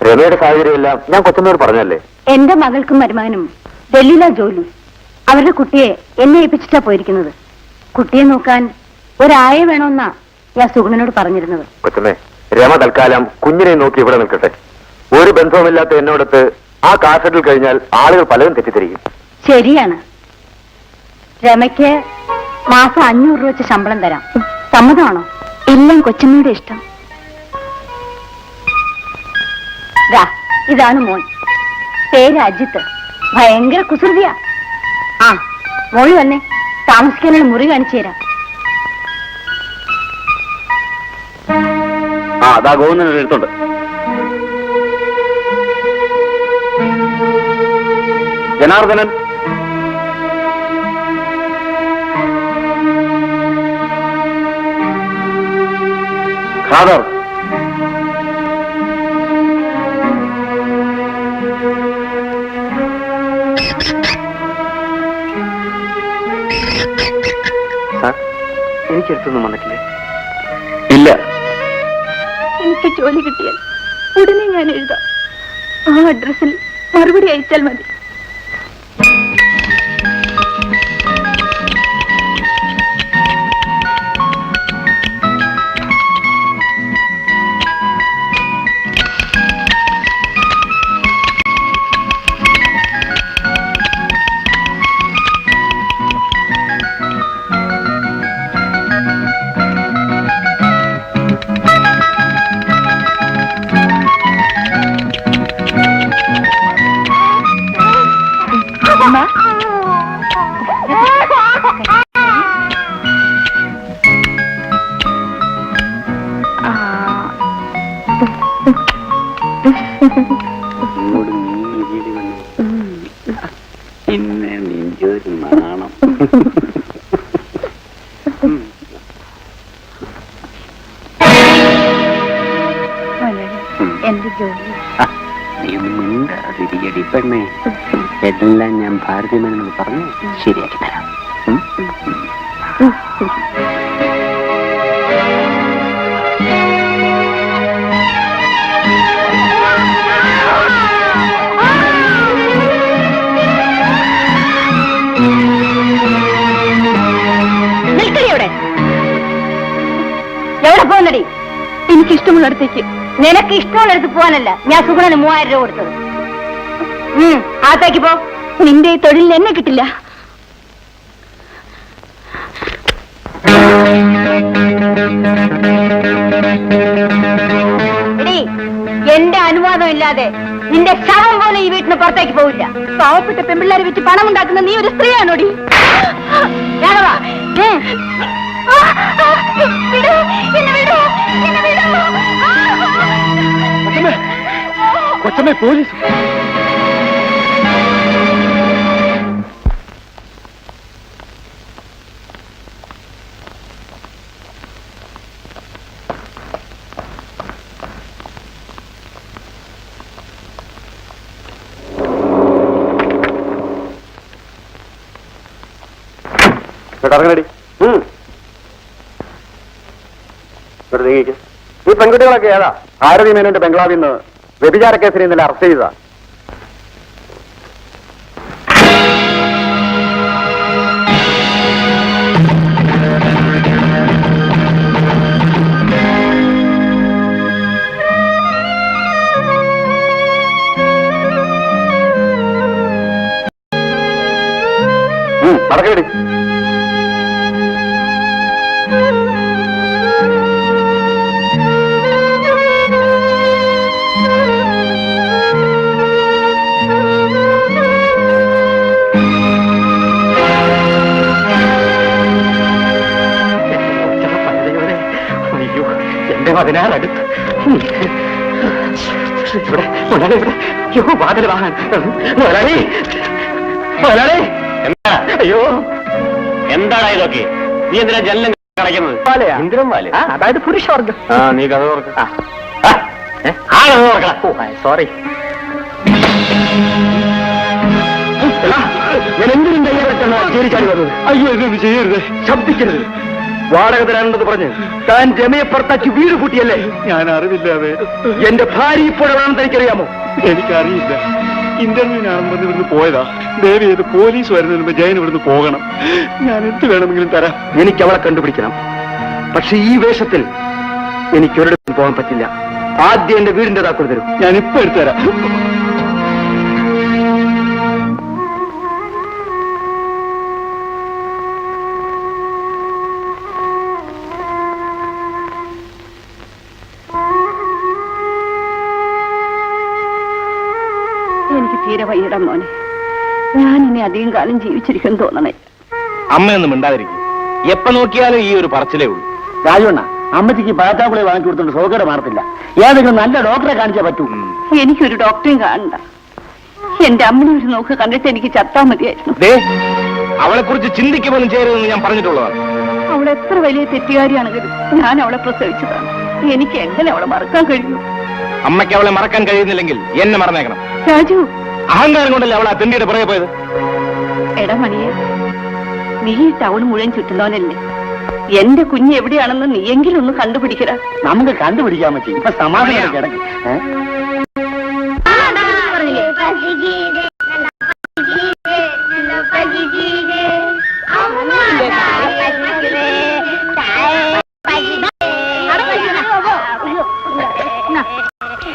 രമയുടെ സാഹചര്യമെല്ലാം ഞാൻ കൊച്ചമ്മയോട് പറഞ്ഞല്ലേ. എന്റെ മകൾക്കും മരുമകനും ഡൽഹിയിലാ ജോലി. അവരുടെ കുട്ടിയെ എന്നെ ഏൽപ്പിച്ചിട്ടാ പോയിരിക്കുന്നത്. കുട്ടിയെ നോക്കാൻ ഒരായ വേണമെന്നാ ഞാൻ സുഗുണനോട് പറഞ്ഞിരുന്നത്. കൊച്ചമ്മേ, രമ തൽക്കാലം കുഞ്ഞിനെ നോക്കി ഇവിടെ നിൽക്കട്ടെ. ഒരു ബന്ധവുമില്ലാത്ത എന്നോടത്ത് ആ കാസറ്റിൽ കഴിഞ്ഞാൽ ആളുകൾ പലരും തെറ്റിദ്ധരിക്കും. ശരിയാണ്. രമയ്ക്ക് മാസം 500 രൂപ വെച്ച് ശമ്പളം തരാം. സമ്മതമാണോ? എല്ലാം കൊച്ചമ്മയുടെ ഇഷ്ടം. ഇതാണ് മോൻ. പേര് അജിത്ത്. ഭയങ്കര കുസൃതിയാ. ആ, മോള് വന്നേ, താമസിക്കാനുള്ള മുറി കാണിച്ചു തരാം. ആ, അതാ ഗോവിന്ദൻ എടുത്തുണ്ട്. ജനാർദ്ദനൻ, ഖാദർ, എനിക്കെടുത്തൊന്നും വന്നിട്ടില്ലേ? ഇല്ല. എനിക്ക് ജോലി കിട്ടിയാൽ ഉടനെ ഞാൻ എഴുതാം. ആ അഡ്രസ്സിൽ മറുപടി അയച്ചാൽ മതി. ഇങ്ങോട്ട് നീങ്ങി വന്നു. പിന്നെ നെഞ്ചൊരു നാണം. എന്റെ ജോലി നീ ഒന്ന് മിണ്ടാതിരിക്കടി പെണ്ണേ. എല്ലാം ഞാൻ ഭാരതീയമെന്ന് പറഞ്ഞ് ശരിയാക്കി തരാം. നിൽക്കടിയോടെ എവിടെ പോകുന്നടി? എനിക്കിഷ്ടമുള്ളിടത്തേക്ക്. നിനക്ക് ഇഷ്ടമുള്ളിടത്ത് പോകാനല്ല ഞാൻ സുഗുണന് 3000 രൂപ കൊടുത്തത്. അകത്തേക്ക് പോ. നിന്റെ ഈ തൊഴിലിന് എന്നെ കിട്ടില്ല. എടീ, എന്റെ അനുവാദം ഇല്ലാതെ നിന്റെ ശവം പോലെ ഈ വീട്ടിന് പുറത്തേക്ക് പോവില്ല. പാവപ്പെട്ട പെൺപിള്ളേരെ വെച്ച് പണം ഉണ്ടാക്കുന്ന നീ ഒരു സ്ത്രീയാണോടി? രാഘവാ, കൊച്ചമ്മേ, പോലീസ്. ഇറങ്ങടി. ഈ പെൺകുട്ടികളൊക്കെ ഏതാ? ഭാരതി മേനോന്റെ ബംഗ്ലാവിൽ നിന്ന് വ്യഭിചാര കേസിനെ ഇന്നലെ അറസ്റ്റ് ചെയ്തതാ. നടക്കടി. അയ്യോ, എന്റെ 16 അടുത്ത്. ഇവിടെ മുതലാളി, ഇവിടെ. അയ്യോ, വാതിൽ വാങ്ങാൻ. മുതലാളി, മുതലാളി. എന്താ? അയ്യോ, എന്താണ് ഇതൊക്കെ? നീ എന്തിനാ ജനലും കളയ്ക്കുന്നത്? ഇന്ദ്രൻ വാല്. അതായത് പുരുഷവർഗം. നീ കഥ തുറക്ക. സോറി. ഞാൻ എന്തിനും തയ്യാറെടുത്താണ് ചേരിച്ചാടി വന്നത്. അയ്യോ, ഇതൊന്നും ചെയ്യരുത്. ശബ്ദിക്കരുത്. വാടക തരാനുള്ളത് പറഞ്ഞ് താൻ രമയെ പുറത്താക്കി വീട് കൂട്ടിയല്ലേ? ഞാൻ അറിവില്ലാതെ. എന്റെ ഭാര്യ ഇപ്പോഴെവിടാണെന്ന് തനിക്കറിയാമോ? എനിക്കറിയില്ല. ഇന്റർവ്യൂവിനാണെന്ന് പറഞ്ഞ് ഇവിടുന്ന് പോയതാ. ദേവി ഏത് പോലീസ് വരുന്നതിന് മുമ്പ് ജയൻ ഇവിടുന്ന് പോകണം. ഞാൻ എന്ത് വേണമെങ്കിലും തരാം. എനിക്ക് അവളെ കണ്ടുപിടിക്കണം. പക്ഷെ ഈ വേഷത്തിൽ എനിക്കൊരിടത്തും പോകാൻ പറ്റില്ല. ആദ്യം എന്റെ വീടിന്റെ താക്കോൽ തരും. ഞാൻ ഇപ്പൊ എടുത്തുതരാം. എനിക്ക് തീരെ വയ്യട മോനെ. ഞാൻ ഇനി അധികം കാലം ജീവിച്ചിരിക്കും തോന്നണേ. അമ്മയൊന്നും മിണ്ടാതിരിക്കും. എപ്പോ നോക്കിയാലും ഈ ഒരു പറച്ചിലേ ഉള്ളൂ. രാജുണ്ണ, അമ്മച്ചിക്ക് പാറ്റാക്കുളി വാങ്ങി കൊടുത്തോണ്ട് സൗകര്യം മാറത്തില്ല. ഏതെങ്കിലും നല്ല ഡോക്ടറെ കാണിച്ചാൽ പറ്റൂ. എനിക്കൊരു ഡോക്ടറെയും കാണണ്ട. എന്റെ അമ്മനെ ഒരു നോക്ക് കണ്ടിട്ട് എനിക്ക് ചത്താ മതിയായിരുന്നു. അവളെ കുറിച്ച് ചിന്തിക്കുമ്പോഴും ചേരുമെന്ന് ഞാൻ പറഞ്ഞിട്ടുള്ളതാണ്. അവൾ എത്ര വലിയ തെറ്റുകാരിയാണെങ്കിലും ഞാൻ അവളെ പ്രസവിച്ചതാണ്. എനിക്ക് എങ്ങനെ അവളെ മറക്കാൻ കഴിയൂ? അമ്മയ്ക്ക് അവളെ മറക്കാൻ കഴിയുന്നില്ലെങ്കിൽ എന്നെ മറന്നേക്കണം. രാജു, അഹങ്കാരം കൊണ്ടല്ലേ അവൾ ആ തെണ്ടിയുടെ പുറകെ പോയത്. എടാ മണിയെ, നീ ഈ ടൗൺ മുഴുവൻ ചുറ്റുന്നവനല്ലേ? എന്റെ കുഞ്ഞ് എവിടെയാണെന്ന് നീയെങ്കിലും ഒന്ന് കണ്ടുപിടിക്കടാ. നമുക്ക് കണ്ടുപിടിക്കാൻ പറ്റി. ഇപ്പൊ സമാധാനം കിടക്കും.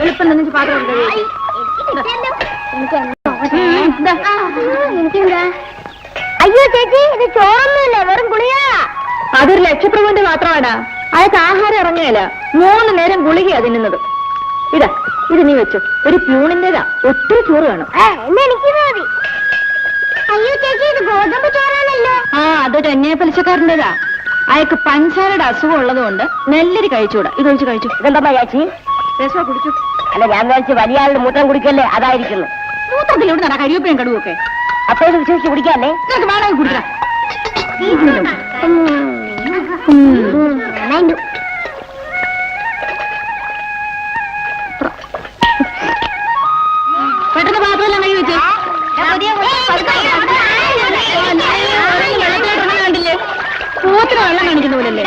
എളുപ്പം നിന്നിട്ട് പാത്രം അയ്യോ ചേച്ചി, ഇത് ചോറൊന്നുമില്ല, വെറും ഗുളിക. അതൊരു ലക്ഷപ്രഭുവിന്റെ മാത്രമാടാ. അയാൾക്ക് ആഹാരം ഇറങ്ങിയല്ല. 3 നേരം ഗുളികയാ തിന്നുന്നത്. ഇതാ, ഇത് നീ വെച്ചോ. ഒരു പ്യൂണിന്റേതാ. ഒത്തിരി ചോറ് വേണം. എനിക്ക് മതി. അയ്യോ ചേച്ചി, ഇത് ഗോതമ്പ് ചോറാണല്ലോ. അതൊരു അന്യായ പലിശക്കാരൻ്റെതാ. അയാൾക്ക് പഞ്ചാരയുടെ അസുഖം ഉള്ളതുകൊണ്ട് നെല്ലരി കഴിച്ചുകൂടാ. ഇതൊഴിച്ച് കഴിച്ചു. ഇതെന്താ ചേച്ചി? രസോ കുടിച്ചു. അല്ല ഞാൻ വിചാരിച്ച് വലിയ ആളുടെ മൂത്രം കുടിക്കല്ലേ അതായിരിക്കുന്നു. മൂത്രത്തിലൂടെ നട കരിവേപ്പിനും കടുവൊക്കെ അപ്പോൾ വിശ്വസിച്ച് കുടിക്കാല്ലേ? നിനക്ക് വേണമെങ്കിൽ കുടിക്കാം. പെട്ടെന്ന് പാത്രമെല്ലാം കൈ വെച്ച് കണ്ടില്ലേ? മൂത്ര വെള്ളം കാണിക്കുന്ന പോലല്ലേ?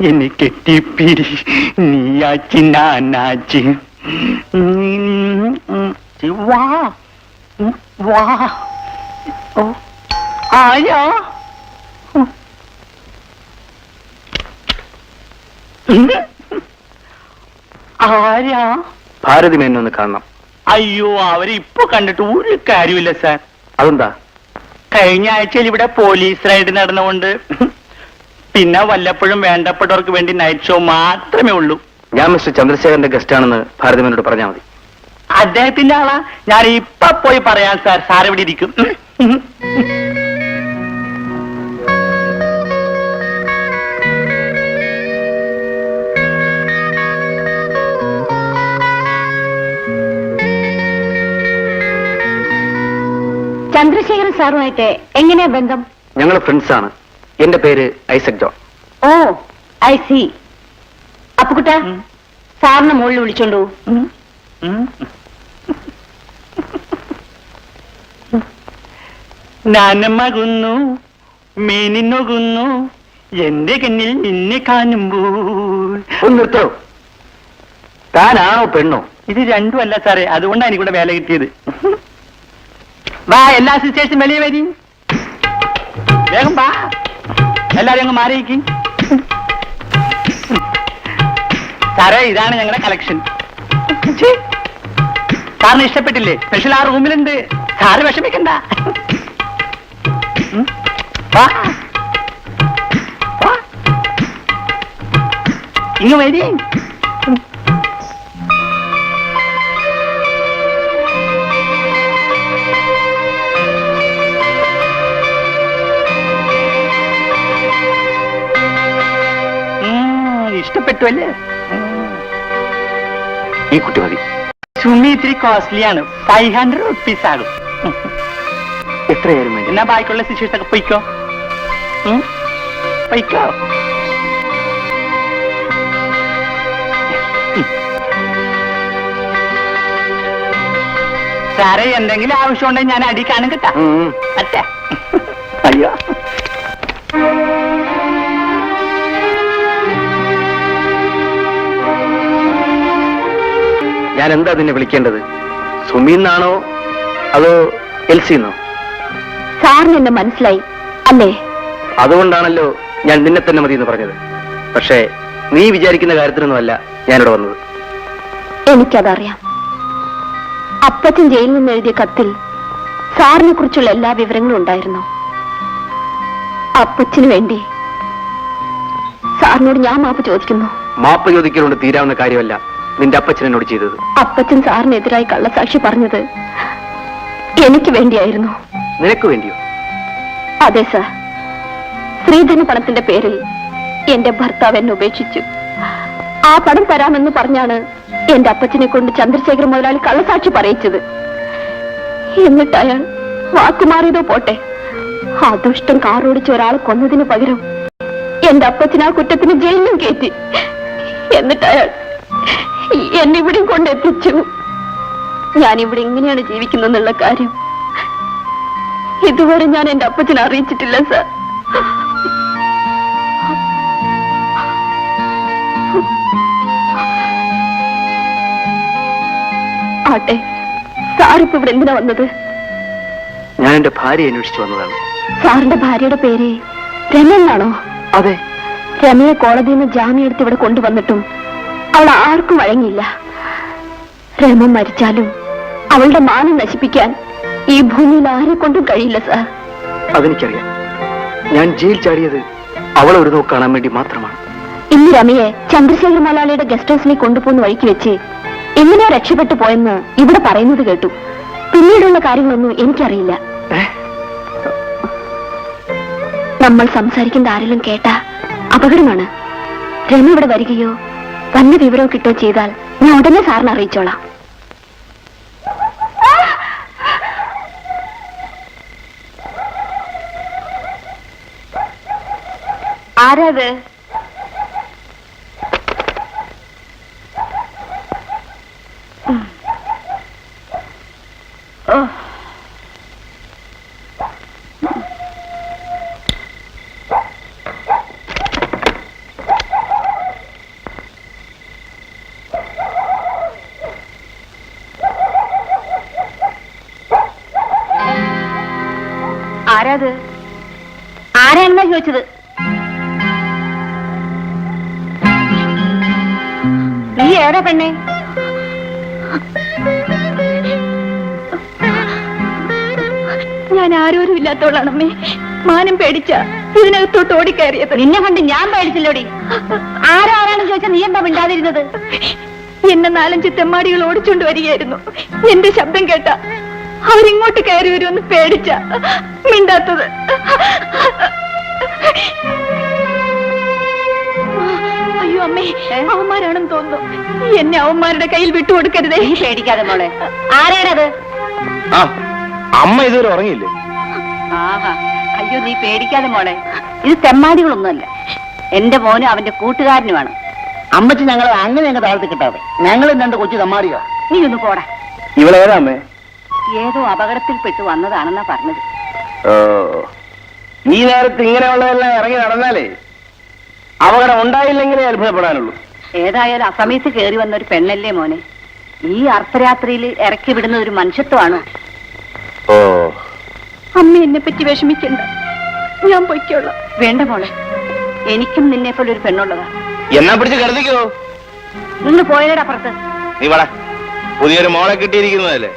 എന്നെ കെട്ടിപ്പിരി നീയാച്ചി നാനാച്ചി വാ വാ ഓ ആരാ ആരാ ഭാരതി മേനൊന്ന് കാണണം. അയ്യോ അവരെ ഇപ്പൊ കണ്ടിട്ട് ഒരു കാര്യമില്ല സാർ. അതെന്താ? കഴിഞ്ഞ ആഴ്ചയിൽ ഇവിടെ പോലീസ് റൈഡ് നടന്നുകൊണ്ട് പിന്നെ വല്ലപ്പോഴും വേണ്ടപ്പെട്ടവർക്ക് വേണ്ടി നൈറ്റ് ഷോ മാത്രമേ ഉള്ളൂ. ഞാൻ മിസ്റ്റർ ചന്ദ്രശേഖരന്റെ ഗസ്റ്റ് ആണെന്ന് ഭാരതി മേനോട് പറഞ്ഞാൽ മതി. അദ്ദേഹത്തിന്റെ ആളാ? ഞാൻ ഇപ്പൊ പോയി പറയാം സാർ. സാർ ഇവിടെ ഇരിക്കും. ചന്ദ്രശേഖരൻ സാറുമായിട്ട് എങ്ങനെയാ ബന്ധം? ഞങ്ങൾ ഫ്രണ്ട്സ് ആണ്. എന്റെ പേര് Isaac John. Oh I see. അപ്പുകുട്ട സാറിന് മുകളിൽ വിളിച്ചോണ്ടു. നാനമകുന്നു മേനിന്നൊകുന്നു എന്റെ കണ്ണിൽ നിന്നെ കാണുമ്പോൾ. ഒന്ന് നിർത്തോ. താനാണോ പെണ്ണോ? ഇത് രണ്ടും അല്ല സാറേ, അതുകൊണ്ടാണ് എനിക്കിവിടെ വേല കിട്ടിയത്. വാ എല്ലാ സിസ്റ്റേഴ്സും വെളിയെ വരി. വേഗം വാ, എല്ലാരും അങ്ങ് മാറിയിരിക്കും. സാറേ ഇതാണ് ഞങ്ങളുടെ കളക്ഷൻ. സാറിന് ഇഷ്ടപ്പെട്ടില്ലേ? സ്പെഷ്യൽ ആ റൂമിലുണ്ട്. സാറ് വിഷമിക്കണ്ട. വാ വാ ഇങ്ങ് വരി. ഇഷ്ടപ്പെട്ടു അല്ലേ? ഈ കുട്ടി മതി. സുമി ഇത്തിരി കോസ്റ്റ്ലിയാണ്, 500 റുപ്പീസ് ആകും. എത്രയായാലും വേണ്ടി. എന്നാ ബാക്കിയുള്ള ശിശുത്തൊക്കെ പൊയ്ക്കോ. പൊയ്ക്കോ. സാറേ, എന്തെങ്കിലും ആവശ്യമുണ്ടെങ്കിൽ ഞാൻ അടിക്കാനും കിട്ടാം. അച്ഛാ. അയ്യോ. ഞാൻ എന്താ നിന്നെ വിളിക്കേണ്ടത്? സുമീന്നാണോ അതോ എൽസിന്നോ? സാറിന് എന്നെ മനസ്സിലായി അല്ലേ? അതുകൊണ്ടാണല്ലോ ഞാൻ നിന്നെ തന്നെ മതി എന്ന് പറഞ്ഞത്. പക്ഷേ നീ വിചാരിക്കുന്ന കാര്യത്തിനൊന്നുമല്ല ഞാനിവിടെ വന്നത്. എനിക്കതറിയാം. അപ്പച്ചൻ ജയിലിൽ നിന്ന് എഴുതിയ കത്തിൽ സാറിനെ കുറിച്ചുള്ള എല്ലാ വിവരങ്ങളും ഉണ്ടായിരുന്നു. അപ്പച്ചന് വേണ്ടി സാറിനോട് ഞാൻ മാപ്പ് ചോദിക്കുന്നു. മാപ്പ് ചോദിക്കലുകൊണ്ട് തീരാവുന്ന കാര്യമല്ല നിന്റെ അപ്പച്ചൻ എന്നോട് ചെയ്തത്. അപ്പച്ചൻ സാറിനെതിരായി കള്ളസാക്ഷി പറഞ്ഞത് എനിക്ക് വേണ്ടിയായിരുന്നു. നിനക്ക് വേണ്ടിയോ? അതെ സാർ. ശ്രീധന പണത്തിന്റെ പേരിൽ എന്റെ ഭർത്താവ് എന്നെ ഉപേക്ഷിച്ചു. ആ പണം തരാമെന്ന് പറഞ്ഞാണ് എന്റെ അപ്പച്ചനെ കൊണ്ട് ചന്ദ്രശേഖര മുതലാളി കള്ളസാക്ഷി പറയിച്ചത്. എന്നിട്ട് അയാൾ വാക്കുമാറിയതോ പോട്ടെ, ആ ദുഷ്ടൻ കാറോടിച്ച് ഒരാളെ കൊന്നതിന് പകരം എന്റെ അപ്പച്ചൻ ആ കുറ്റത്തിന് ജയിലിലും കയറ്റി. എന്നിട്ട് അയാൾ എന്നെ ഇവിടെയും കൊണ്ടെത്തിച്ചു. ഞാനിവിടെ ഇങ്ങനെയാണ് ജീവിക്കുന്നെന്നുള്ള കാര്യം ഇതുവരെ ഞാൻ എന്റെ അപ്പച്ചനെ അറിയിച്ചിട്ടില്ല സാർ. ആട്ടെ, സാറിപ്പോ ഇവിടെ എന്തിനാ വന്നത്? ഞാൻ എന്റെ ഭാര്യയെ അന്വേഷിച്ചു വന്നതാണ്. സാറിന്റെ ഭാര്യയുടെ പേര് രമ എന്നാണോ? അതെ. രമയെ കോടതിയിൽ നിന്ന് ജാമ്യം എടുത്ത് ഇവിടെ കൊണ്ടുവന്നിട്ടും അവൾ ആർക്കും വഴങ്ങിയില്ല. രമ മരിച്ചാലും അവളുടെ മാനം നശിപ്പിക്കാൻ ഈ ഭൂമിയിൽ ആരെ കൊണ്ടും കഴിയില്ല സാർ. അതെനിക്കറിയാം. ഞാൻ ജയിൽ ചാടിയത് അവളെ ഒരു നോക്ക് കാണാൻ വേണ്ടി മാത്രമാണ്. ഇന്ന് രമയെ ചന്ദ്രശേഖര മുതലാളിയുടെ ഗസ്റ്റ് ഹൗസിലേക്ക് കൊണ്ടുപോകുന്ന വഴിക്ക് വെച്ച് എങ്ങനെയോ രക്ഷപ്പെട്ടു പോയെന്ന് ഇവിടെ പറയുന്നത് കേട്ടു. പിന്നീടുള്ള കാര്യങ്ങളൊന്നും എനിക്കറിയില്ല. നമ്മൾ സംസാരിക്കുന്ന ആരെങ്കിലും കേട്ടാ അപകടമാണ്. രമ ഇവിടെ വരികയോ വന്ന വിവരവും കിട്ടുകയോ ചെയ്താൽ ഞാൻ ഉടനെ സാറിനെ അറിയിച്ചോളാം. ആരാത്? ആരാത്? ആരാണെന്നാ ചോദിച്ചത്? നീ എവിടെ പെണ്ണേ? ഞാൻ ആരോരും ഇല്ലാത്തോളാണമ്മേ. മാനം പേടിച്ച ഇതിനകത്തോട്ട് ഓടിക്കയറിയത്. നിന്നെ കണ്ട് ഞാൻ പേടിച്ചില്ലോടി. ആരാണെന്ന് ചോദിച്ചാൽ നീ എന്താ മിണ്ടാതിരുന്നത്? എന്നെ 4-5 തെമ്മാടികൾ ഓടിച്ചോണ്ട് വരികയായിരുന്നു. എന്റെ ശബ്ദം കേട്ട അവരിങ്ങോട്ട് കയറി വരുമെന്ന് പേടിച്ച മിണ്ടാത്തത്. അയ്യോ അമ്മേ, അവന്മാരാണെന്ന് തോന്നുന്നു. എന്നെ അവന്മാരുടെ കയ്യിൽ വിട്ടുകൊടുക്കരുതേ. പേടിക്കാതെ മോളെ. ആരാണത്? അമ്മ ഇതുവരെ ഉറങ്ങിയില്ലേ? ആഹാ, അയ്യോ നീ പേടിക്കാതെ മോളെ. ഇത് തെമ്മാടികളൊന്നുമല്ല. എന്റെ മോനും അവന്റെ കൂട്ടുകാരനുമാണ്. അമ്മച്ചി ഞങ്ങൾ അങ്ങനെ ഞങ്ങൾ താഴ്ത്തി കിട്ടാതെ. ഞങ്ങൾ 2 കൊച്ചു തമ്മാടികളാ. നീ ഒന്ന് പോടാ. ഇവളേതാ അമ്മേ? ഏതോ അപകടത്തിൽപ്പെട്ടു വന്നതാണെന്നാ പറഞ്ഞത്. ഈ നേരത്ത് ഇങ്ങനെയുള്ളതെല്ലാം ഇറങ്ങി നടന്നാലേ അപകടം ഉണ്ടായില്ലെങ്കിലേ അത്ഭുതപ്പെടാനുള്ളൂ. ഏതായാലും അസമയത്ത് കയറി വന്ന ഒരു പെണ്ണല്ലേ മോനെ. ഈ അർദ്ധരാത്രിയിൽ ഇറക്കി വിടുന്ന ഒരു മനുഷ്യത്വമാണോ? അമ്മ എന്നെ പറ്റി വിഷമിക്കണ്ട, ഞാൻ പൊയ്ക്കോളാം. വേണ്ട മോളെ, എനിക്കും നിന്നെ പോലെ ഒരു പെണ്ണുള്ളതാ. എന്നാ പിടിച്ച് കരുതിക്കോ. നിങ്ങൾ പോയതേടാ അപ്പുറത്ത്. നീ വള, പുതിയൊരു മോളെ കിട്ടിയിരിക്കുന്നതല്ലേ.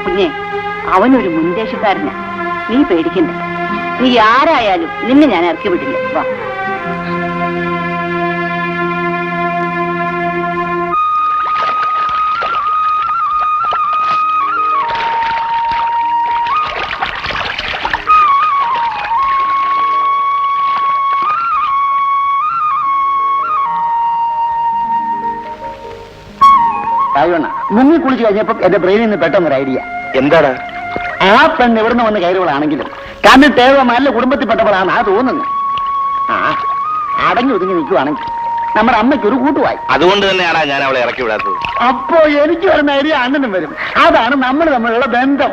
കുഞ്ഞെ, അവനൊരു മുൻദേശക്കാരനാ. നീ പേടിക്കണ്ട. നീ ആരായാലും നിന്നെ ഞാൻ ഇറക്കി വിടില്ല. വാ. മുങ്ങി കുളിച്ച് കഴിഞ്ഞപ്പോ എന്റെ ബ്രെയിനിൽ നിന്ന് പെട്ടെന്നൊരു ഐഡിയ. എന്താണ്? ആ പെണ്ണ് എവിടുന്ന് വന്ന് കയറുകളാണെങ്കിലും കണ്ടിട്ട് നല്ല കുടുംബത്തിൽപ്പെട്ടവളാണ് ആ തോന്നുന്നത്. ആ അടങ്ങി ഒതുങ്ങി നിൽക്കുവാണെങ്കിൽ നമ്മുടെ അമ്മയ്ക്ക് ഒരു കൂട്ടുവായി. അതുകൊണ്ട് തന്നെയാണ് ഞാൻ അവളെ ഇറക്കി വിടാത്തത്. അപ്പോ എനിക്ക് വരുന്ന ഐഡിയ അണ്ണനും വരും. അതാണ് നമ്മൾ തമ്മിലുള്ള ബന്ധം.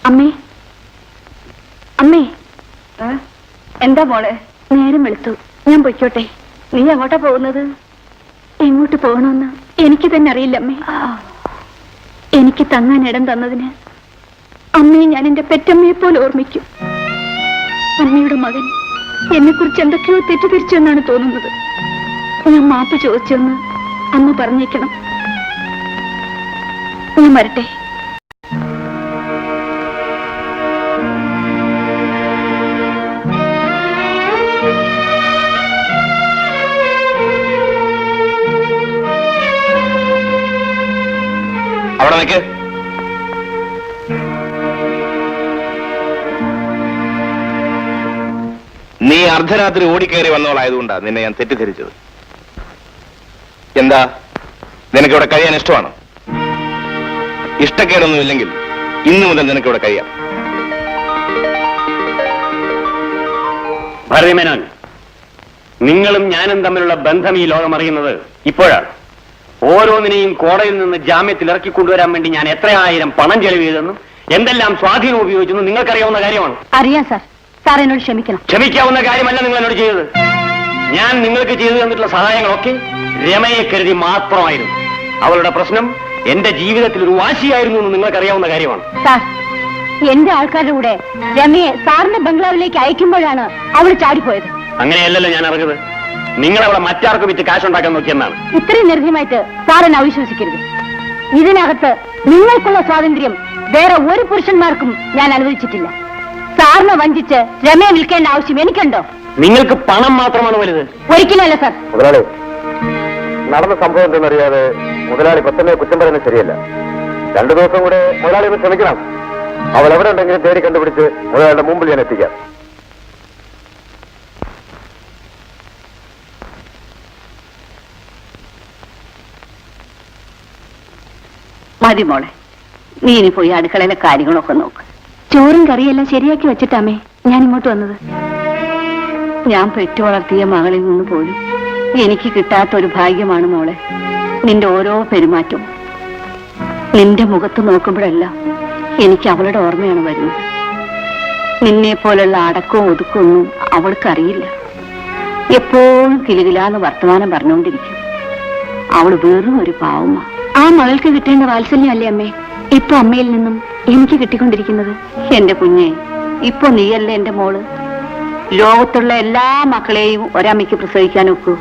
അമ്മേ, അമ്മേ, എന്താ മോളെ? നേരം വെളുത്തു, ഞാൻ പൊയ്ക്കോട്ടെ. നീ എങ്ങോട്ടാ പോകുന്നത്? എങ്ങോട്ട് പോകണമെന്ന് എനിക്ക് തന്നെ അറിയില്ല അമ്മേ. എനിക്ക് തങ്ങാൻ ഇടം തന്നതിന് അമ്മയെ ഞാൻ എന്റെ പെറ്റമ്മയെ പോലെ ഓർമ്മിക്കും. അമ്മയുടെ മകൻ എന്നെ കുറിച്ച് എന്തൊക്കെയോ തെറ്റിദ്ധരിച്ചു എന്നാണ് തോന്നുന്നത്. ഞാൻ മാപ്പ് ചോദിച്ചെന്ന് അമ്മ പറഞ്ഞേക്കണം. ഞാൻ വരട്ടെ. അവിടെ നിൽക്ക്. നീ അർദ്ധരാത്രി ഓടിക്കയറി വന്നവളായതുകൊണ്ടാണ് നിന്നെ ഞാൻ തെറ്റിദ്ധരിച്ചത്. എന്താ, നിനക്കിവിടെ കഴിയാൻ ഇഷ്ടമാണോ? ഇഷ്ടക്കേടൊന്നുമില്ലെങ്കിൽ ഇന്നു മുതൽ നിനക്കിവിടെ കഴിയാം. ഭരതമേനോൻ, നിങ്ങളും ഞാനും തമ്മിലുള്ള ബന്ധം ഈ ലോകം അറിയുന്നത് ഇപ്പോഴാണ്. ഓരോന്നിനെയും കോടതിയിൽ നിന്ന് ജാമ്യത്തിൽ ഇറക്കി കൊണ്ടുവരാൻ വേണ്ടി ഞാൻ എത്രയായിരം പണം ചെലവ് ചെയ്തെന്നും എന്തെല്ലാം സ്വാധീനം ഉപയോഗിച്ചെന്നും നിങ്ങൾക്കറിയാവുന്ന കാര്യമാണ്. അറിയാം സാർ. സാർ എന്നോട് ക്ഷമിക്കണം. ക്ഷമിക്കാവുന്ന കാര്യമല്ല നിങ്ങൾ എന്നോട് ചെയ്തത്. ഞാൻ നിങ്ങൾക്ക് ചെയ്തു തന്നിട്ടുള്ള സഹായങ്ങളൊക്കെ രമയെ കരുതി മാത്രമായിരുന്നു. അവളുടെ പ്രശ്നം എന്റെ ജീവിതത്തിൽ ഒരു വാശിയായിരുന്നു എന്ന് നിങ്ങൾക്കറിയാവുന്ന കാര്യമാണ്. സാർ, എന്റെ ആൾക്കാരുടെ കൂടെ രമയെ സാറിന്റെ ബംഗ്ലാവിലേക്ക് അയക്കുമ്പോഴാണ് അവൾ ചാടിപ്പോയത്. അങ്ങനെയല്ലല്ലോ ഞാൻ അറിഞ്ഞത്. നിങ്ങൾ അവളെ മറ്റാർക്കും വിറ്റ് കാശുണ്ടാക്കാൻ നോക്കിയെന്നാണ്. ഇത്രയും നിർഭയമായിട്ട് സാർ എന്നെ അവിശ്വസിക്കരുത്. ഇതിനകത്ത് നിങ്ങൾക്കുള്ള സ്വാതന്ത്ര്യം വേറെ ഒരു പുരുഷന്മാർക്കും ഞാൻ അനുവദിച്ചിട്ടില്ല. സാറിനെ വഞ്ചിച്ച് രമയെ വിൽക്കേണ്ട ആവശ്യം എനിക്കുണ്ടോ? നിങ്ങൾക്ക് പണം മാത്രമാണ് വലുത്. ഒരിക്കലല്ല സാർ. മുതലാളി, നടന്ന സംഭവം എന്തെന്നറിയാതെ മുതലാളി പെട്ടെന്ന് കുറ്റം പറയുന്നത് ശരിയല്ല. 2 ദിവസം കൂടെ മുതലാളി ഒന്ന് ക്ഷമിക്കണം. അവൾ എവിടെ ഉണ്ടെങ്കിലും തേടി കണ്ടുപിടിച്ച് മുതലാളിയുടെ മുമ്പിൽ ഞാൻ എത്തിക്കാം. മതി മോളെ, നീ ഇനി പോയി അടുക്കളയിലെ കാര്യങ്ങളൊക്കെ നോക്ക്. ചോറും കറിയെല്ലാം ശരിയാക്കി വെച്ചിട്ടാമേ ഞാൻ ഇങ്ങോട്ട് വന്നത്. ഞാൻ പെറ്റു വളർത്തിയ മകളിൽ നിന്ന് പോലും എനിക്ക് കിട്ടാത്തൊരു ഭാഗ്യമാണ് മോളെ നിന്റെ ഓരോ പെരുമാറ്റവും. നിന്റെ മുഖത്ത് നോക്കുമ്പോഴെല്ലാം എനിക്ക് അവളുടെ ഓർമ്മയാണ് വരുന്നത്. നിന്നെ പോലുള്ള അടക്കവും ഒതുക്കൊന്നും അവൾക്കറിയില്ല. എപ്പോഴും കിലുകിലാന്ന് വർത്തമാനം പറഞ്ഞുകൊണ്ടിരിക്കും. അവൾ വെറും ഒരു പാവമാ. ആ മകൾക്ക് കിട്ടേണ്ട വാത്സല്യമല്ലേ അമ്മേ ഇപ്പൊ അമ്മയിൽ നിന്നും എനിക്ക് കിട്ടിക്കൊണ്ടിരിക്കുന്നത്? എന്റെ കുഞ്ഞെ, ഇപ്പൊ നീയല്ലേ എന്റെ മോള്. ലോകത്തുള്ള എല്ലാ മക്കളെയും ഒരമ്മയ്ക്ക് പ്രസവിക്കാൻ ഒക്കൂ.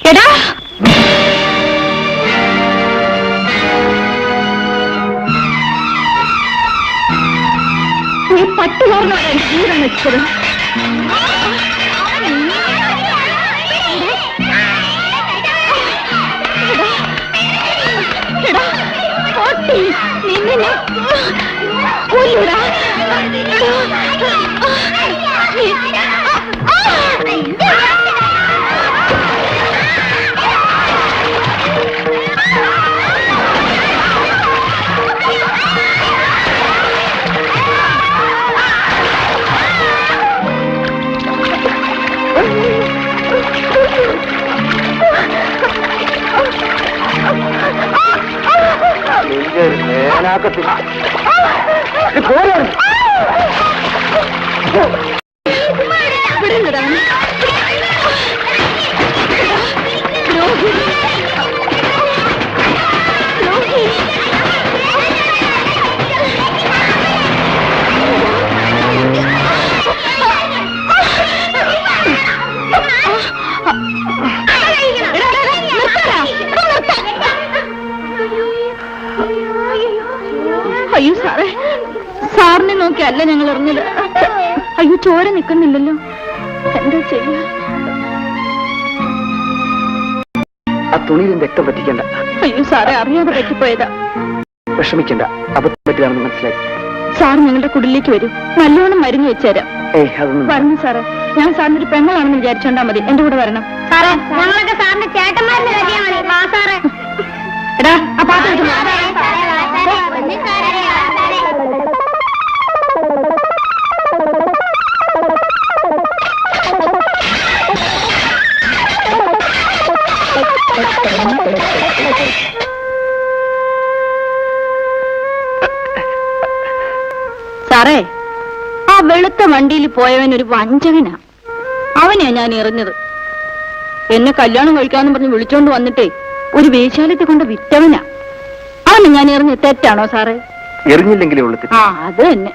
എടാ, നീ പട്ടുകാരനാണ് എന്റെ ജീവിതം വെച്ചത്. നിന്നെ കൊല്ലൂടാ. അറിഞ്ഞിട്ടല്ല ഞങ്ങൾ അറിഞ്ഞത്. അയ്യോ, ചോര നിൽക്കുന്നില്ലല്ലോ, എന്താ ചെയ്യാ? ആ തുണിയിലും രക്തം പറ്റിക്കണ്ട. അയ്യോ സാറേ, അറിയാതെ പറ്റിപ്പോയതാ. വിഷമിക്കണ്ട, അബദ്ധം പറ്റിയതാണെന്ന് മനസ്സിലായി. സാർ ഞങ്ങളുടെ കുടിലേക്ക് വരൂ, നല്ലോണം മരുന്ന് വെച്ചുതരാം. അതൊന്നും വരണം സാറേ. ഞാൻ സാറിന്റെ ഒരു പെങ്ങളാണെന്ന് വിചാരിച്ചോണ്ടാ മതി, എന്റെ കൂടെ വരണം. സാറേ, ഞങ്ങളൊക്കെ സാറിന്റെ ചേട്ടന്മാരുടെ കാര്യമാണ്. വാ സാറേ. എടാ, ആ പാത്രം എടുത്ത് വാ. സാറേ, ആ വെളുത്ത വണ്ടിയിൽ പോയവൻ ഒരു വഞ്ചകനാ. അവനെയാ ഞാൻ എറിഞ്ഞത്. എന്നെ കല്യാണം കഴിക്കാന്ന് പറഞ്ഞ് വിളിച്ചോണ്ട് വന്നിട്ടേ ഒരു വേശ്യാലയത്തെ കൊണ്ട് വിറ്റവനാ. അവനെ ഞാൻ എറിഞ്ഞ് തെറ്റാണോ സാറേ? എറിഞ്ഞില്ലെങ്കിലേ ഉള്ളു. ആ, അത് തന്നെ.